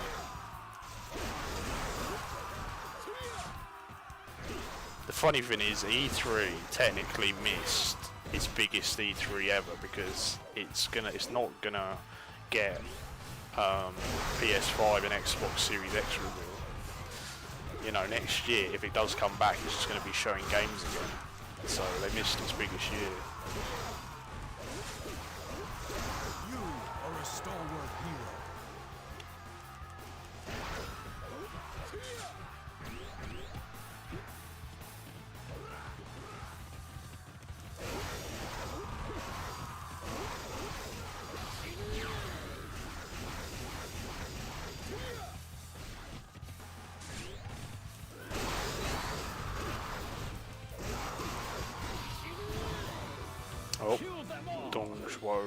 The funny thing is, E3 technically missed its biggest E3 ever, because it's not gonna get PS5 and Xbox Series X reveal. You know, next year, if it does come back, it's just gonna be showing games again. So they missed its biggest year. You are a stalwart hero. Oh, Dong Zhuo.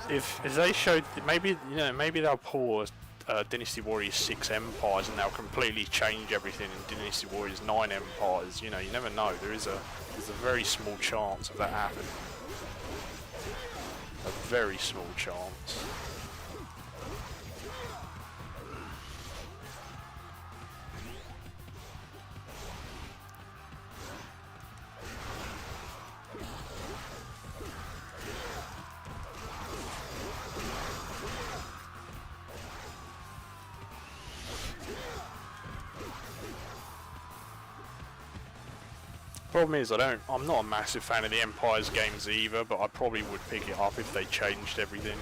If they showed, maybe they'll pull Dynasty Warriors 6 Empires and they'll completely change everything in Dynasty Warriors 9 Empires. You know, you never know. There's a very small chance of that happening. A very small chance. Problem is, I'm not a massive fan of the Empires games either, but I probably would pick it up if they changed everything.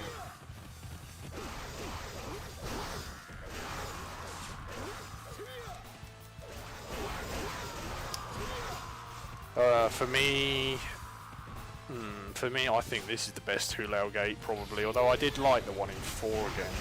For me, I think this is the best Hulao Gate probably. Although I did like the one in 4 again.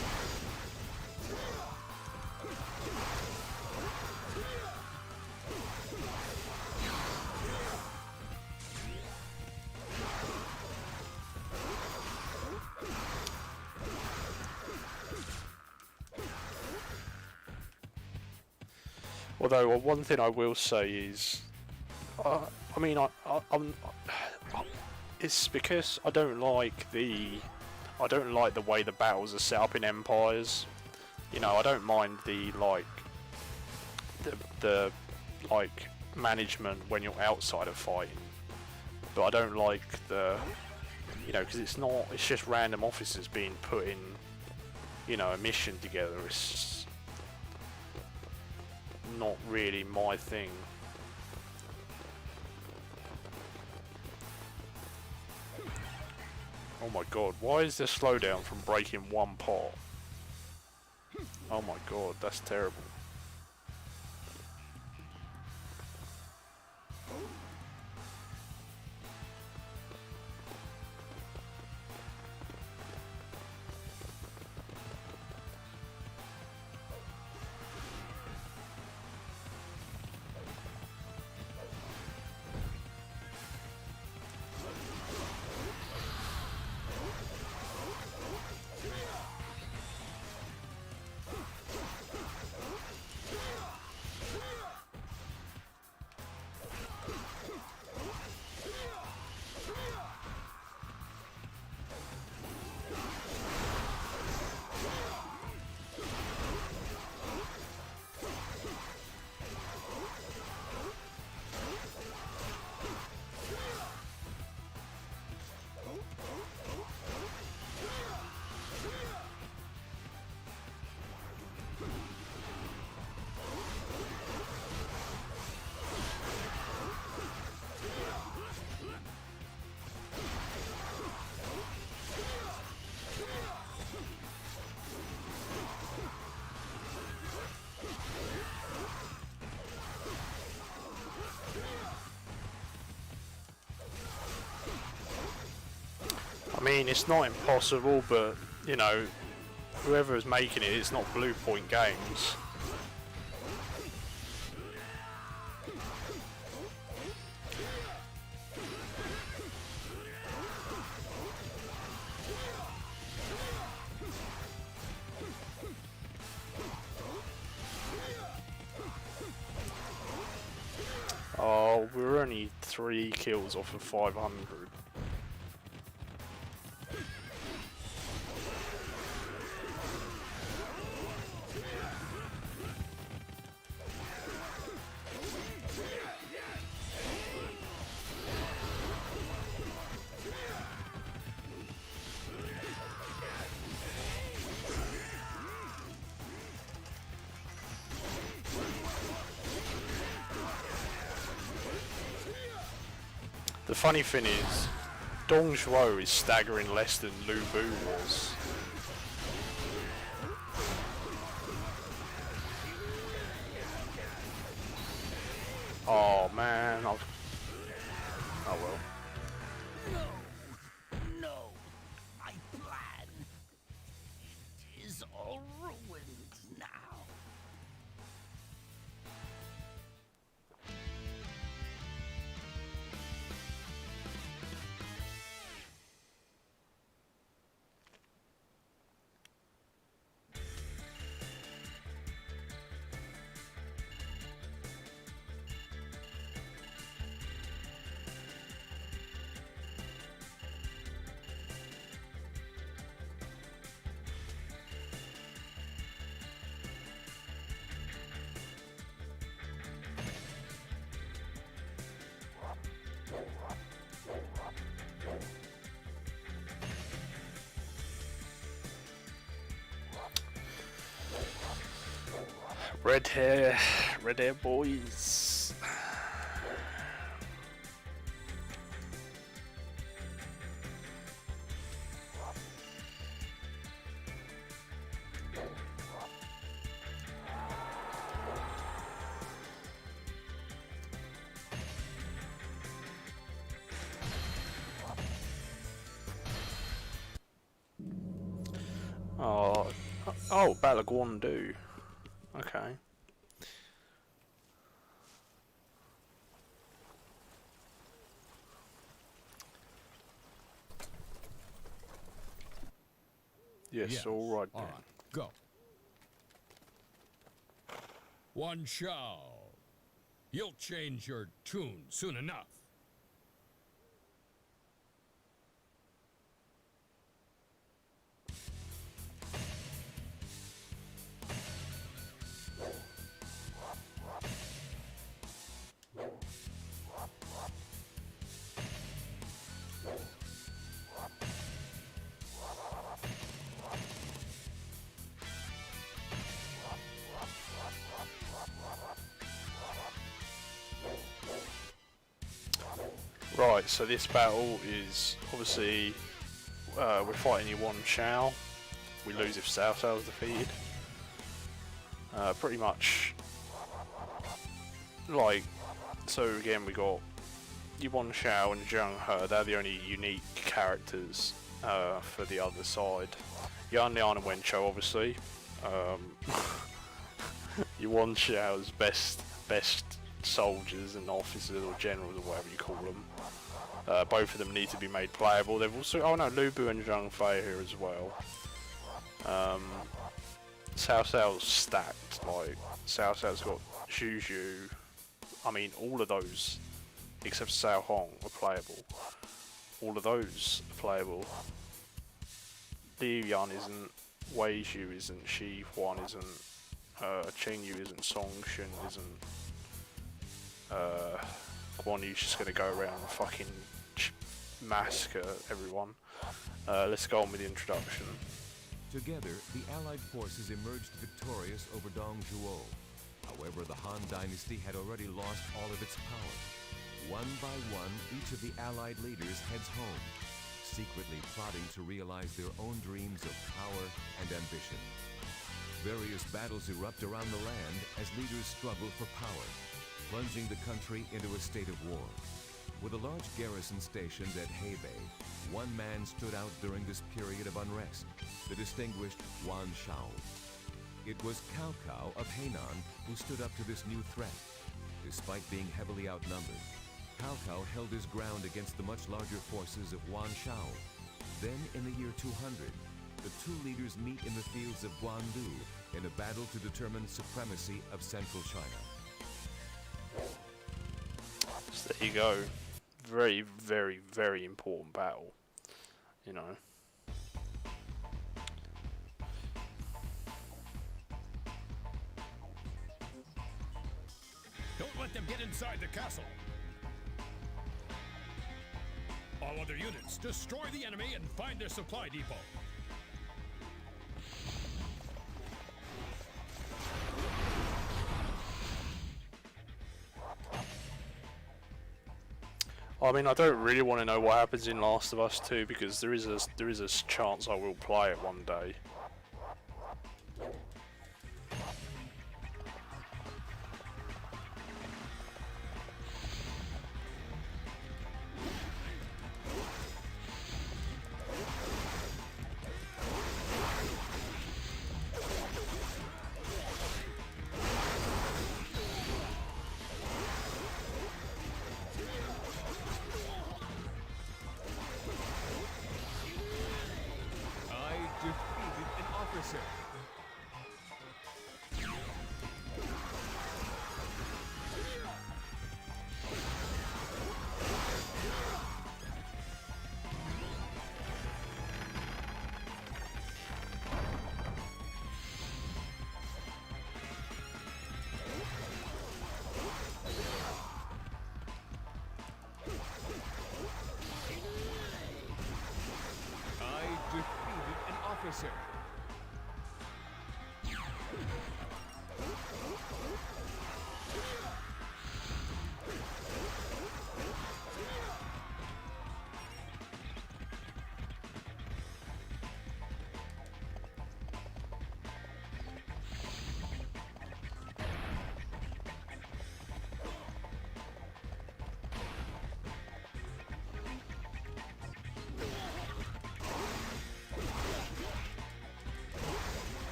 Although one thing I will say is, it's because I don't like the way the battles are set up in Empires. You know, I don't mind the management when you're outside of fighting, but I don't like because it's just random officers being put in, a mission together. It's not really my thing. Oh my god, why is there slowdown from breaking one pot? Oh my god, that's terrible. mean, it's not impossible, but, you know, whoever is making it, it's not Blue Point Games. Oh, we're only 3 kills off of 500. The funny thing is, Dong Zhuo is staggering less than Lu Bu was. Oh man, oh well. No, my plan is all ruined now. Red hair boys. Oh, Battle of Guandu. Okay. Yes, all right. All right, go. One Shao. You'll change your tune soon enough. Right, so this battle is obviously we're fighting Yuan Shao. We lose if Cao Cao is defeated. Pretty much like, so again we got Yuan Shao and Zhang He. They're the only unique characters for the other side. Yan Lian and Wen Chou obviously. Yuan Shao's best soldiers and officers or generals or whatever you call them. Both of them need to be made playable. They've also, oh no, Lu Bu and Zhang Fei here as well. Cao Cao's stacked. Like Cao Cao's got Zhu Zhu. I mean, all of those except Cao Hong are playable. All of those are playable. Liu Yan isn't. Wei Zhu isn't. Shi Huan isn't. Cheng Yu isn't. Song Shun isn't. Guan Yu's just gonna go around and fucking massacre everyone. Let's go on with the introduction. Together, the Allied forces emerged victorious over Dong Zhuo. However, the Han Dynasty had already lost all of its power. One by one, each of the Allied leaders heads home, secretly plotting to realize their own dreams of power and ambition. Various battles erupt around the land as leaders struggle for power, plunging the country into a state of war. With a large garrison stationed at Hebei, one man stood out during this period of unrest, the distinguished Yuan Shao. It was Cao Cao of Hainan who stood up to this new threat. Despite being heavily outnumbered, Cao Cao held his ground against the much larger forces of Yuan Shao. Then, in the year 200, the two leaders meet in the fields of Guandu in a battle to determine supremacy of central China. So there you go. Very, very, very important battle. You know. Don't let them get inside the castle. All other units, destroy the enemy and find their supply depot. I mean, I don't really want to know what happens in Last of Us 2 because there is a chance I will play it one day. Officer.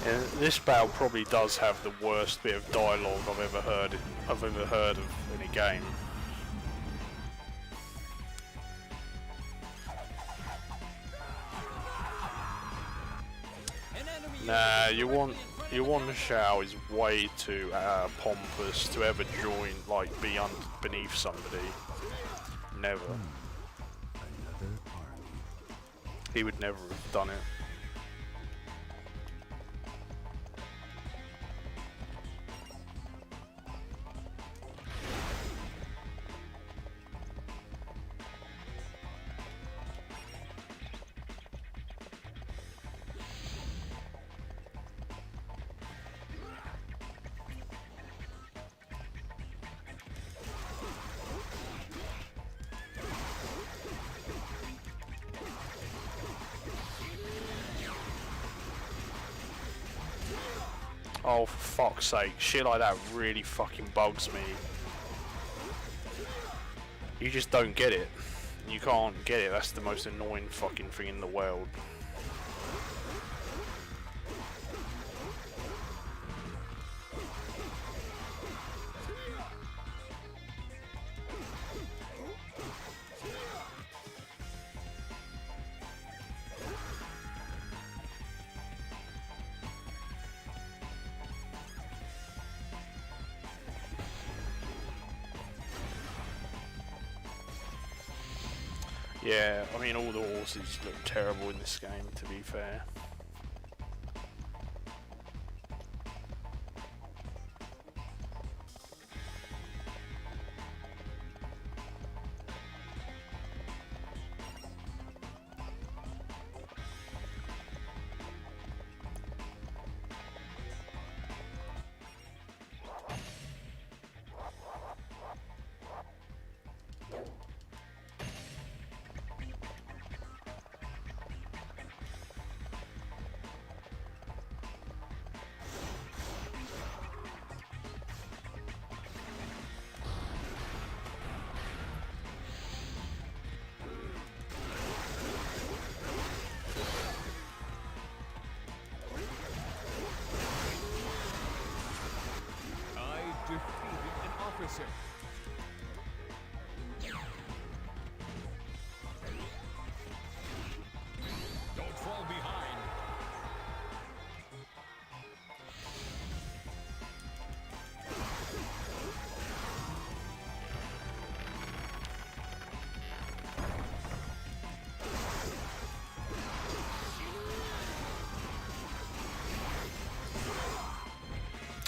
And this battle probably does have the worst bit of dialogue I've ever heard of in a game. Nah, Yuan Shao is way too pompous to ever join, like, be beneath somebody. Never. Another army. He would never have done it. Oh, for fuck's sake, shit like that really fucking bugs me. You just don't get it. You can't get it, that's the most annoying fucking thing in the world. Yeah, I mean all the horses look terrible in this game, to be fair. Officer. Don't fall behind.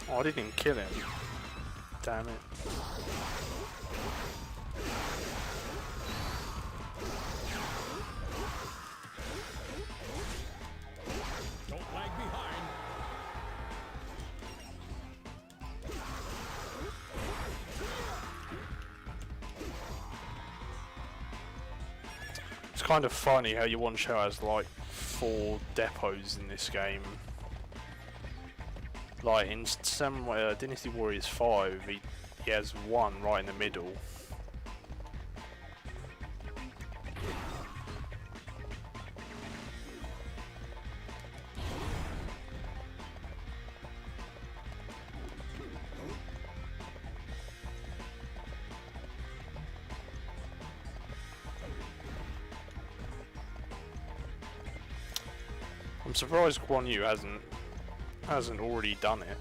Oh, I didn't even kill him. Damn it. Don't lag behind. It's kind of funny how your one shot has like 4 depots in this game. Like in some Dynasty Warriors 5, he has one right in the middle. I'm surprised Guan Yu hasn't already done it.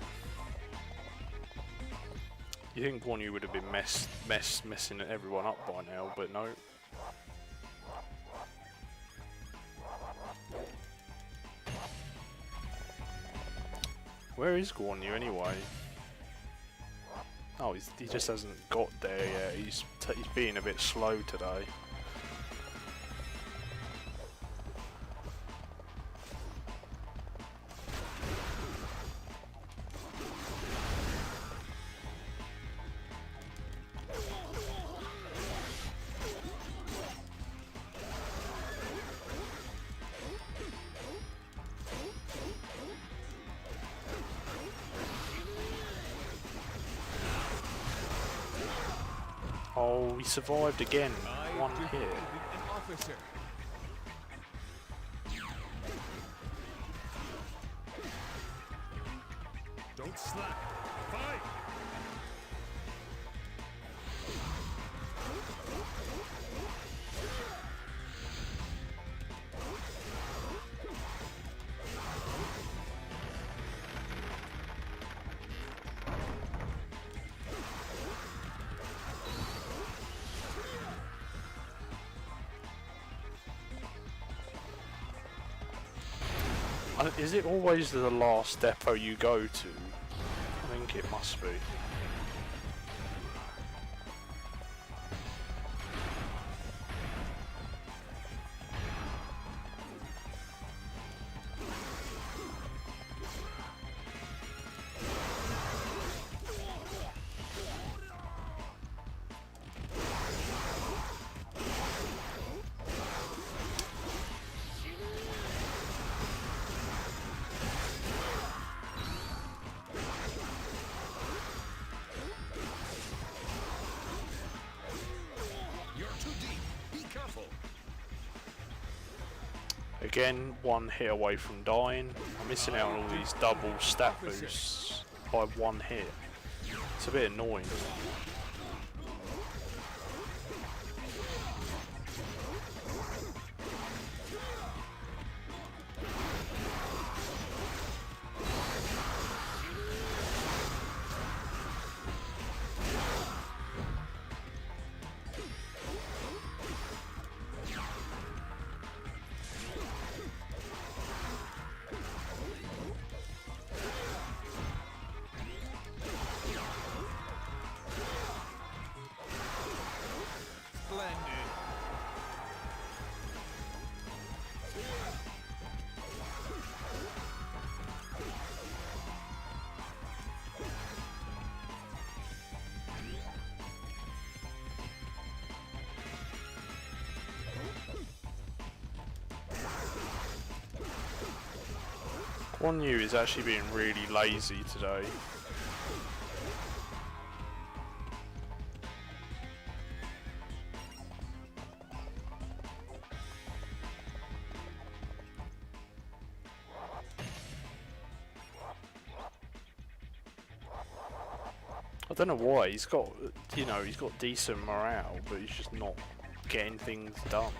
You think Guan Yu would have been messing everyone up by now, but no. Where is Guan Yu anyway? Oh, he just hasn't got there yet. He's being a bit slow today. Oh, he survived again. One hit. An officer. Don't slack. Fight. Is it always the last depot you go to? I think it must be. Again, one hit away from dying. I'm missing out on all these double stat boosts by one hit. It's a bit annoying. Guan Yu is actually being really lazy today. I don't know why. He's got, you know, he's got decent morale, but he's just not getting things done.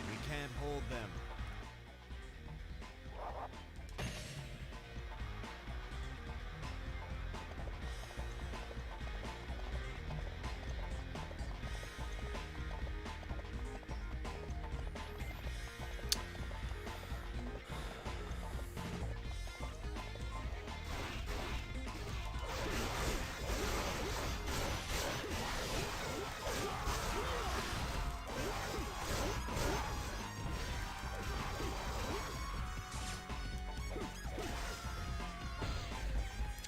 We can't hold them.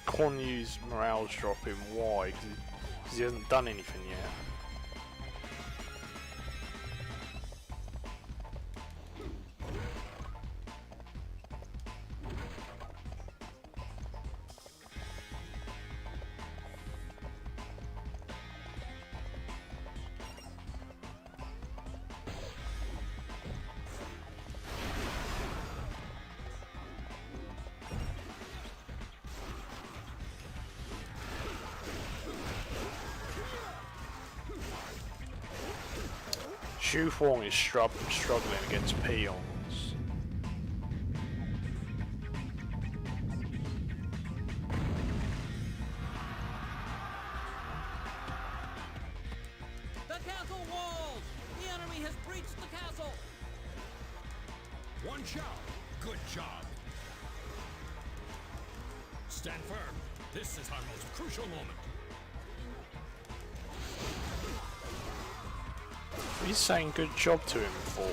Quan Yu's morale's dropping. Why? Because he hasn't done anything yet. Xu Huang is struggling against peons. The castle walls! The enemy has breached the castle! One Xiao. Good job. Stand firm. This is our most crucial moment. He's saying good job to him for.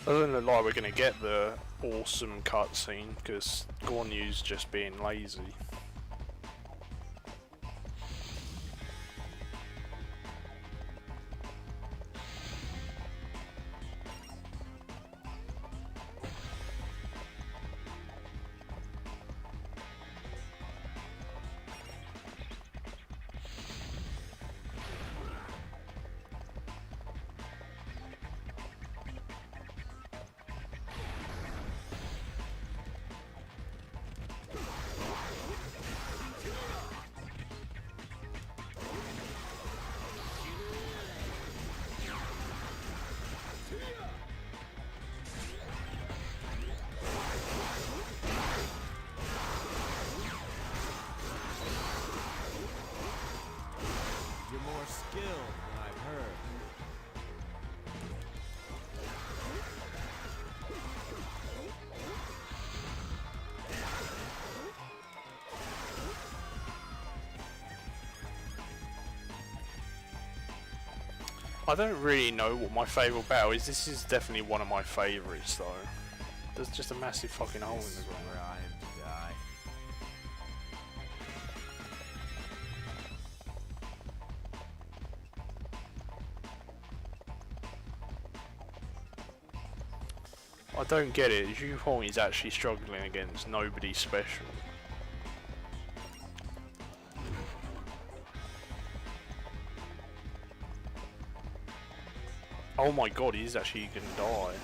Doesn't look like we're gonna get the awesome cutscene because Guan Yu's just being lazy. You're more skilled than I've heard. I don't really know what my favourite battle is. This is definitely one of my favourites though. There's just a massive fucking hole in the ground. Where I am to die. I don't get it. Xu Huang is actually struggling against nobody special. Oh my god, he's actually gonna die.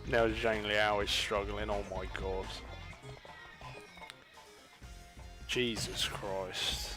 Now Zhang Liao is struggling, oh my god. Jesus Christ.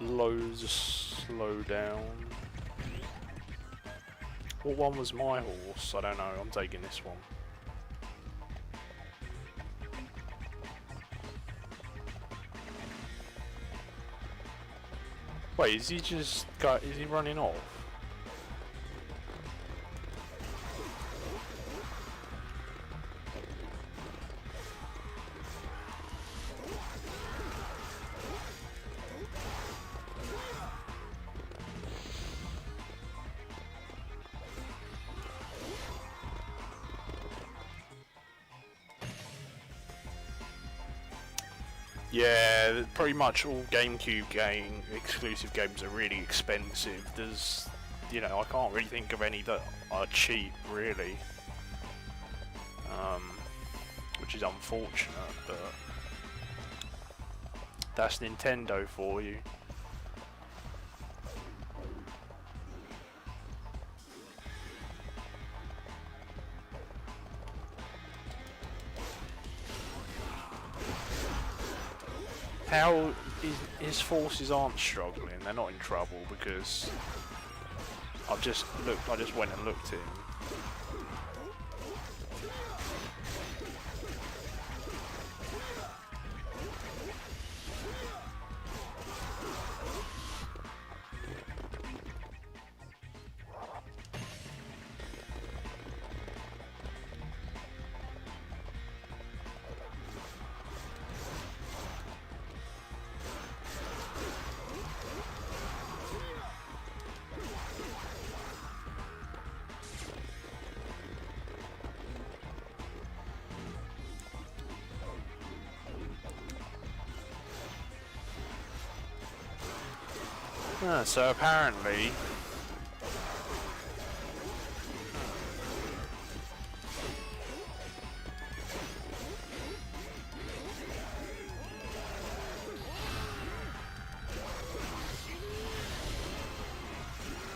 loads of slowdown. What one was my horse? I don't know, I'm taking this one. Wait, is he just is he running off? Yeah, pretty much all GameCube exclusive games are really expensive. There's, you know, I can't really think of any that are cheap, really. Which is unfortunate, but that's Nintendo for you. How his forces aren't struggling? They're not in trouble because I just went and looked at him. So apparently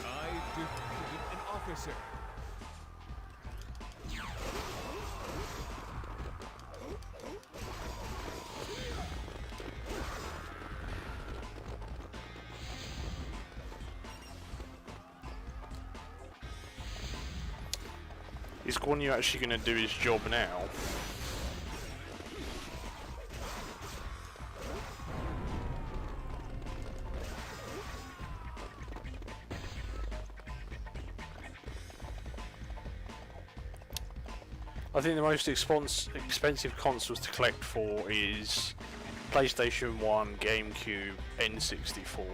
I defeated an officer. is Guan Yu actually going to do his job now? I think the most expensive consoles to collect for is PlayStation 1, GameCube, N64.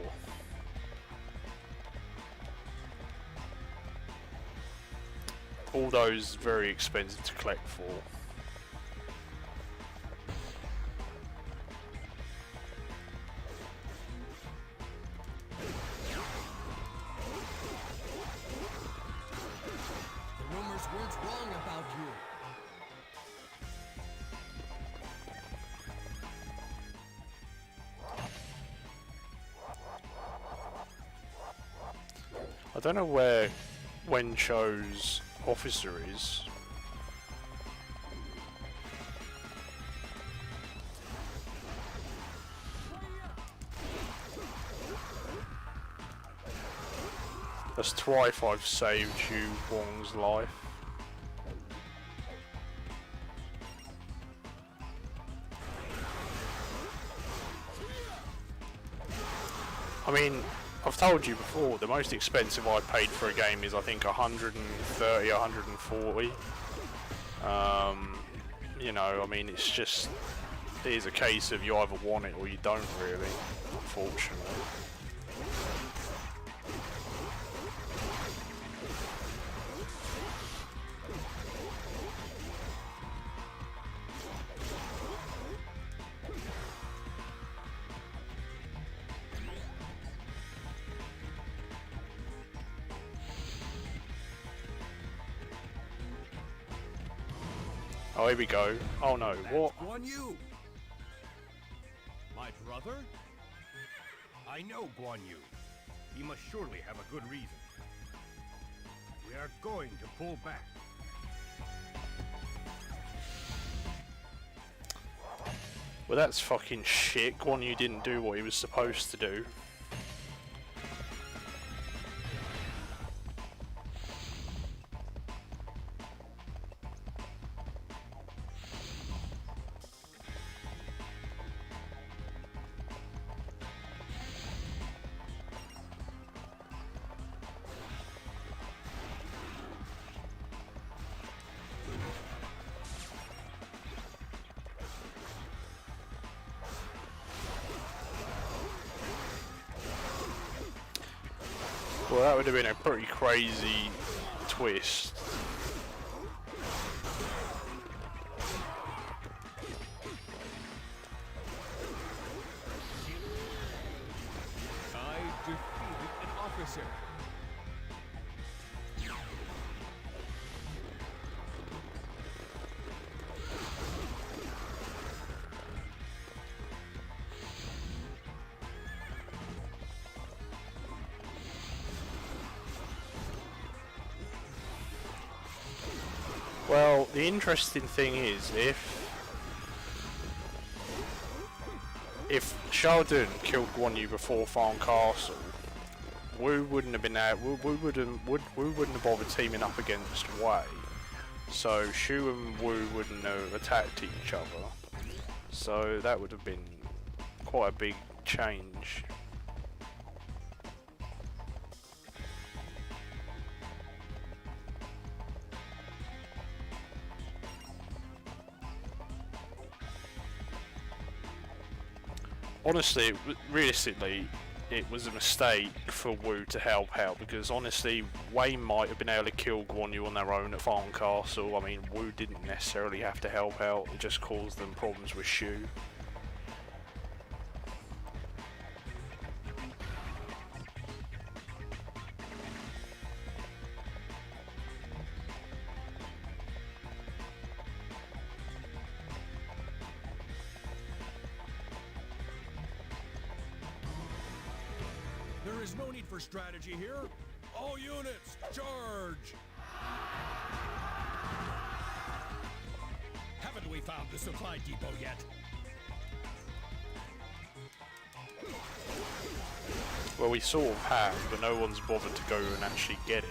All those very expensive to collect for. The rumors weren't wrong about you. I don't know where Wen Cho's officer is. That's twice I've saved Yu Wong's life. I mean, I've told you before, the most expensive I paid for a game is I think 130, 140. You know, I mean, it's just, it is a case of you either want it or you don't really, unfortunately. Oh, here we go. Oh no, what? Guan Yu! My brother? I know Guan Yu. He must surely have a good reason. We are going to pull back. Well, that's fucking shit. Guan Yu didn't do what he was supposed to do. Well, that would have been a pretty crazy twist. I defeated an officer. Well, the interesting thing is, if Shao Dun killed Guan Yu before Farm Castle, Wu wouldn't have been out. Wu wouldn't have bothered teaming up against Wei, so Shu and Wu wouldn't have attacked each other. So that would have been quite a big change. Honestly, realistically, it was a mistake for Wu to help out, because honestly, Wei might have been able to kill Guan Yu on their own at Farm Castle. I mean, Wu didn't necessarily have to help out, it just caused them problems with Shu. There is no need for strategy here. All units, charge! Haven't we found the supply depot yet? Well, we sort of have, but no one's bothered to go and actually get it.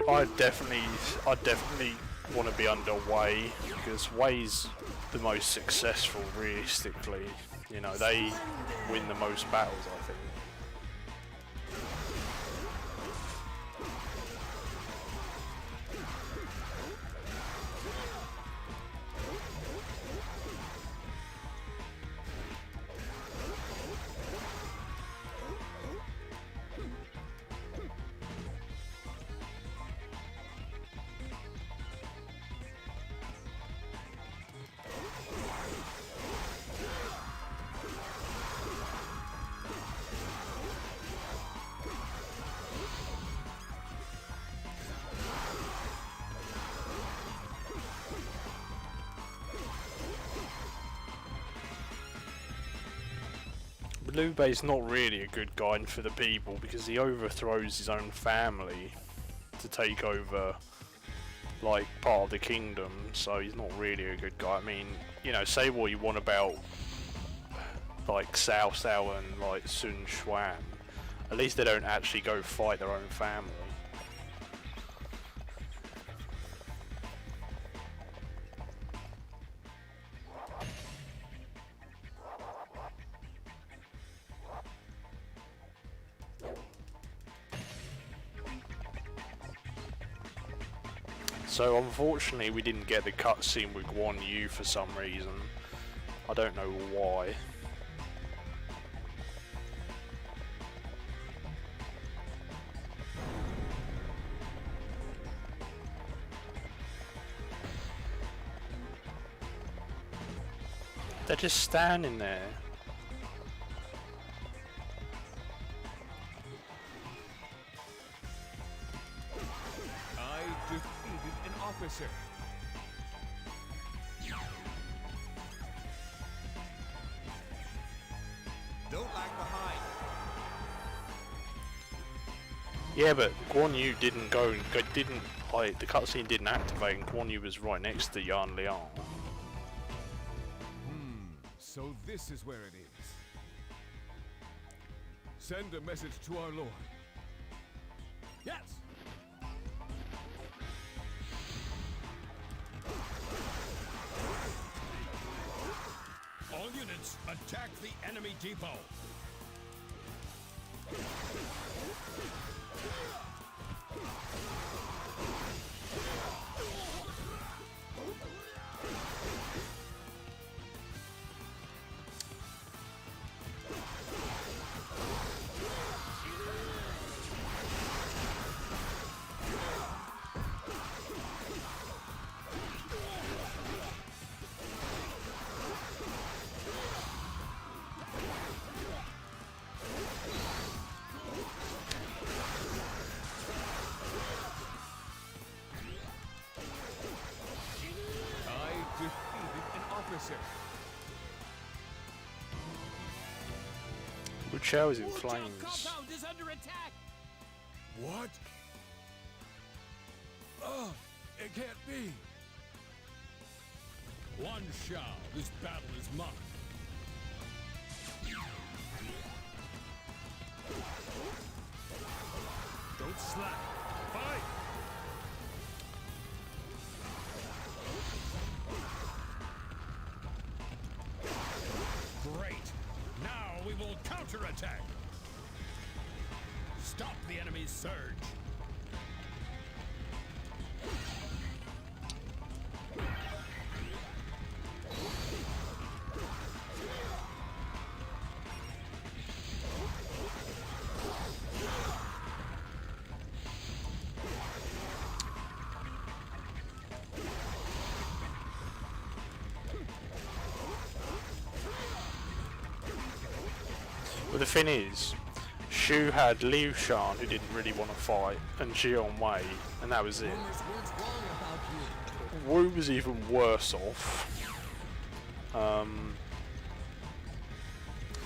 I'd definitely want to be under Wei, because Wei's the most successful realistically. You know, they win the most battles, I think. Liu Bei's not really a good guy for the people, because he overthrows his own family to take over like part of the kingdom, so he's not really a good guy. I mean, you know, say what you want about like Cao Cao and like Sun Quan, at least they don't actually go fight their own family. So unfortunately we didn't get the cutscene with Guan Yu for some reason. I don't know why. They're just standing there. Officer. Don't lag behind. Yeah, but Guan Yu didn't like the cutscene didn't activate and Guan Yu was right next to Yan Liang. So this is where it is. Send a message to our lord. Yes! All units, attack the enemy depot. Lu Chao is in Wu Zhao flames. compound is under attack. What? It can't be. One Shao, this battle is mine. Don't slack. Fight! Great. Now we will counterattack. Stop the enemy's surge. But the thing is, Shu had Liu Shan, who didn't really want to fight, and Jian Wei, and that was it. Rumors weren't wrong about you. Wu was even worse off.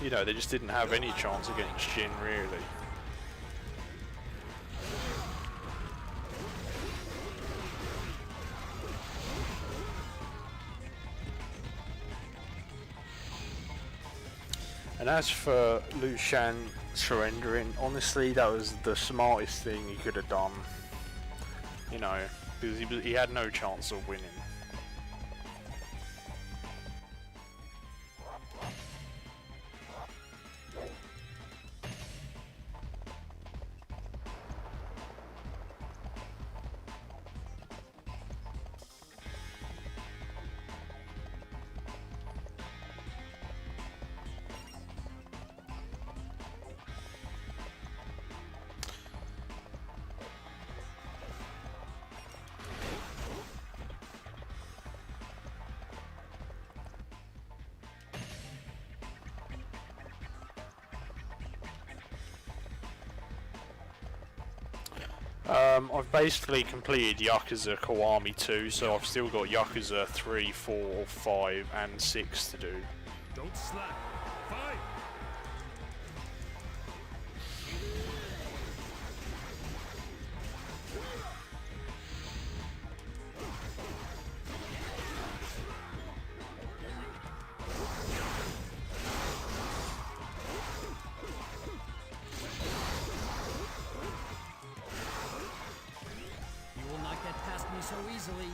You know, they just didn't have any chance against Jin, really. And as for Liu Shan surrendering, honestly, that was the smartest thing he could have done. You know, because he had no chance of winning. I've basically completed Yakuza Kiwami 2, so I've still got Yakuza 3, 4, 5 and 6 to do. Don't slack. Fight! You will not get past me so easily.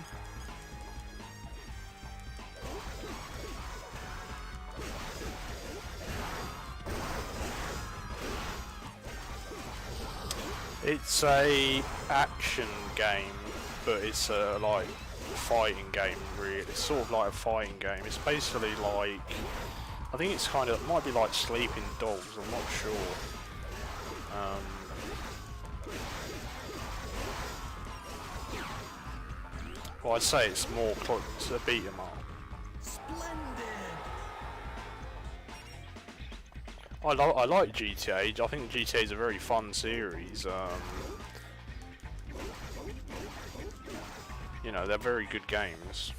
It's a action game, but it's a like fighting game. Really, it's sort of like a fighting game. It's basically like, I think it's kind of, it might be like Sleeping Dogs. I'm not sure. Well, I'd say it's more close to a beat 'em up. Splendid. I like GTA. I think GTA is a very fun series. You know, they're very good games.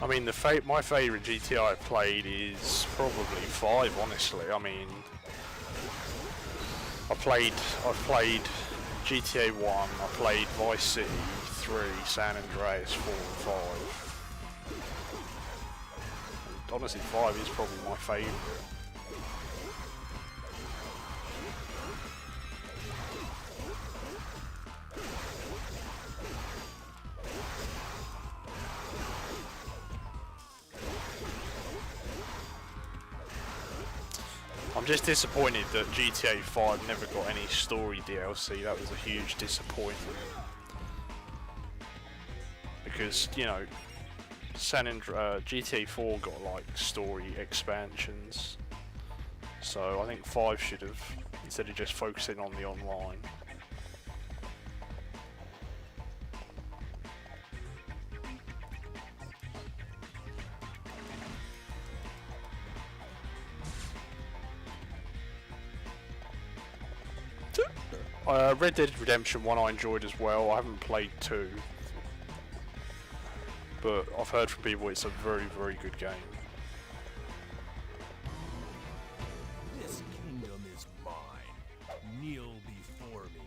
I mean, my favourite GTA I've played is probably 5, honestly. I mean, I've played GTA 1, I played Vice City 3, San Andreas 4 and 5. And honestly, 5 is probably my favourite. I'm just disappointed that GTA 5 never got any story DLC. That was a huge disappointment. Because, you know, GTA 4 got like story expansions. So I think 5 should have, instead of just focusing on the online. Red Dead Redemption 1 I enjoyed as well. I haven't played 2, but I've heard from people it's a very, very good game. This kingdom is mine. Kneel before me.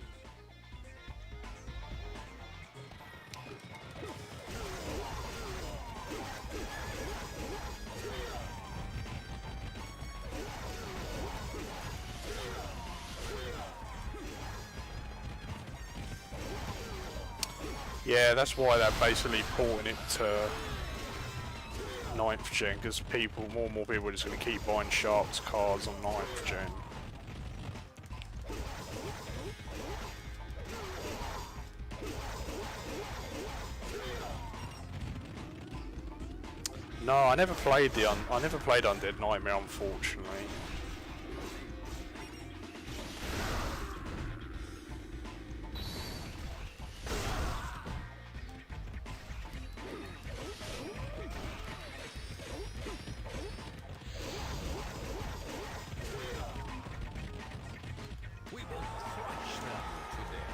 Yeah, that's why they're basically porting it to 9th gen, because more and more people are just going to keep buying Sharks cards on 9th gen. No, I never played Undead Nightmare, unfortunately. We will crush them today.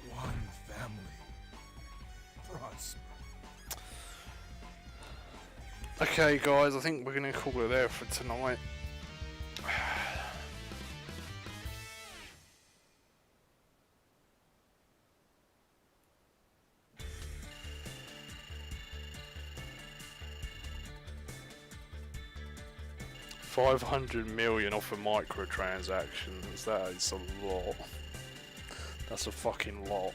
One family. Prosper. Okay guys, I think we're going to call it there for tonight. $500 million off of microtransactions, that is a lot. That's a fucking lot.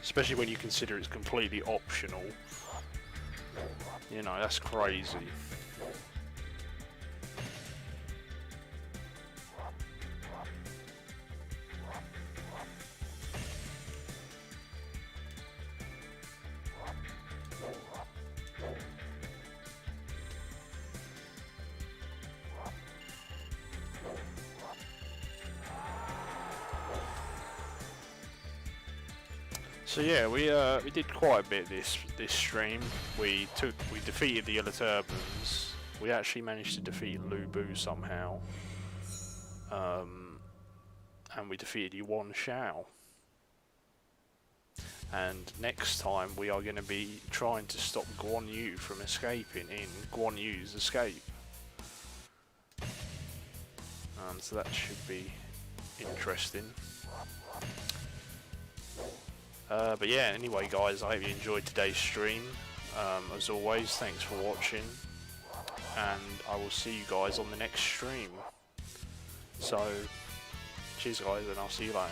Especially when you consider it's completely optional. You know, that's crazy. So yeah, we did quite a bit this stream. We defeated the Yellow Turbans. We actually managed to defeat Lubu somehow, and we defeated Yuan Shao. And next time we are going to be trying to stop Guan Yu from escaping in Guan Yu's escape. So that should be interesting. But yeah, anyway guys, I hope you enjoyed today's stream. As always, thanks for watching, and I will see you guys on the next stream. So, cheers guys, and I'll see you later.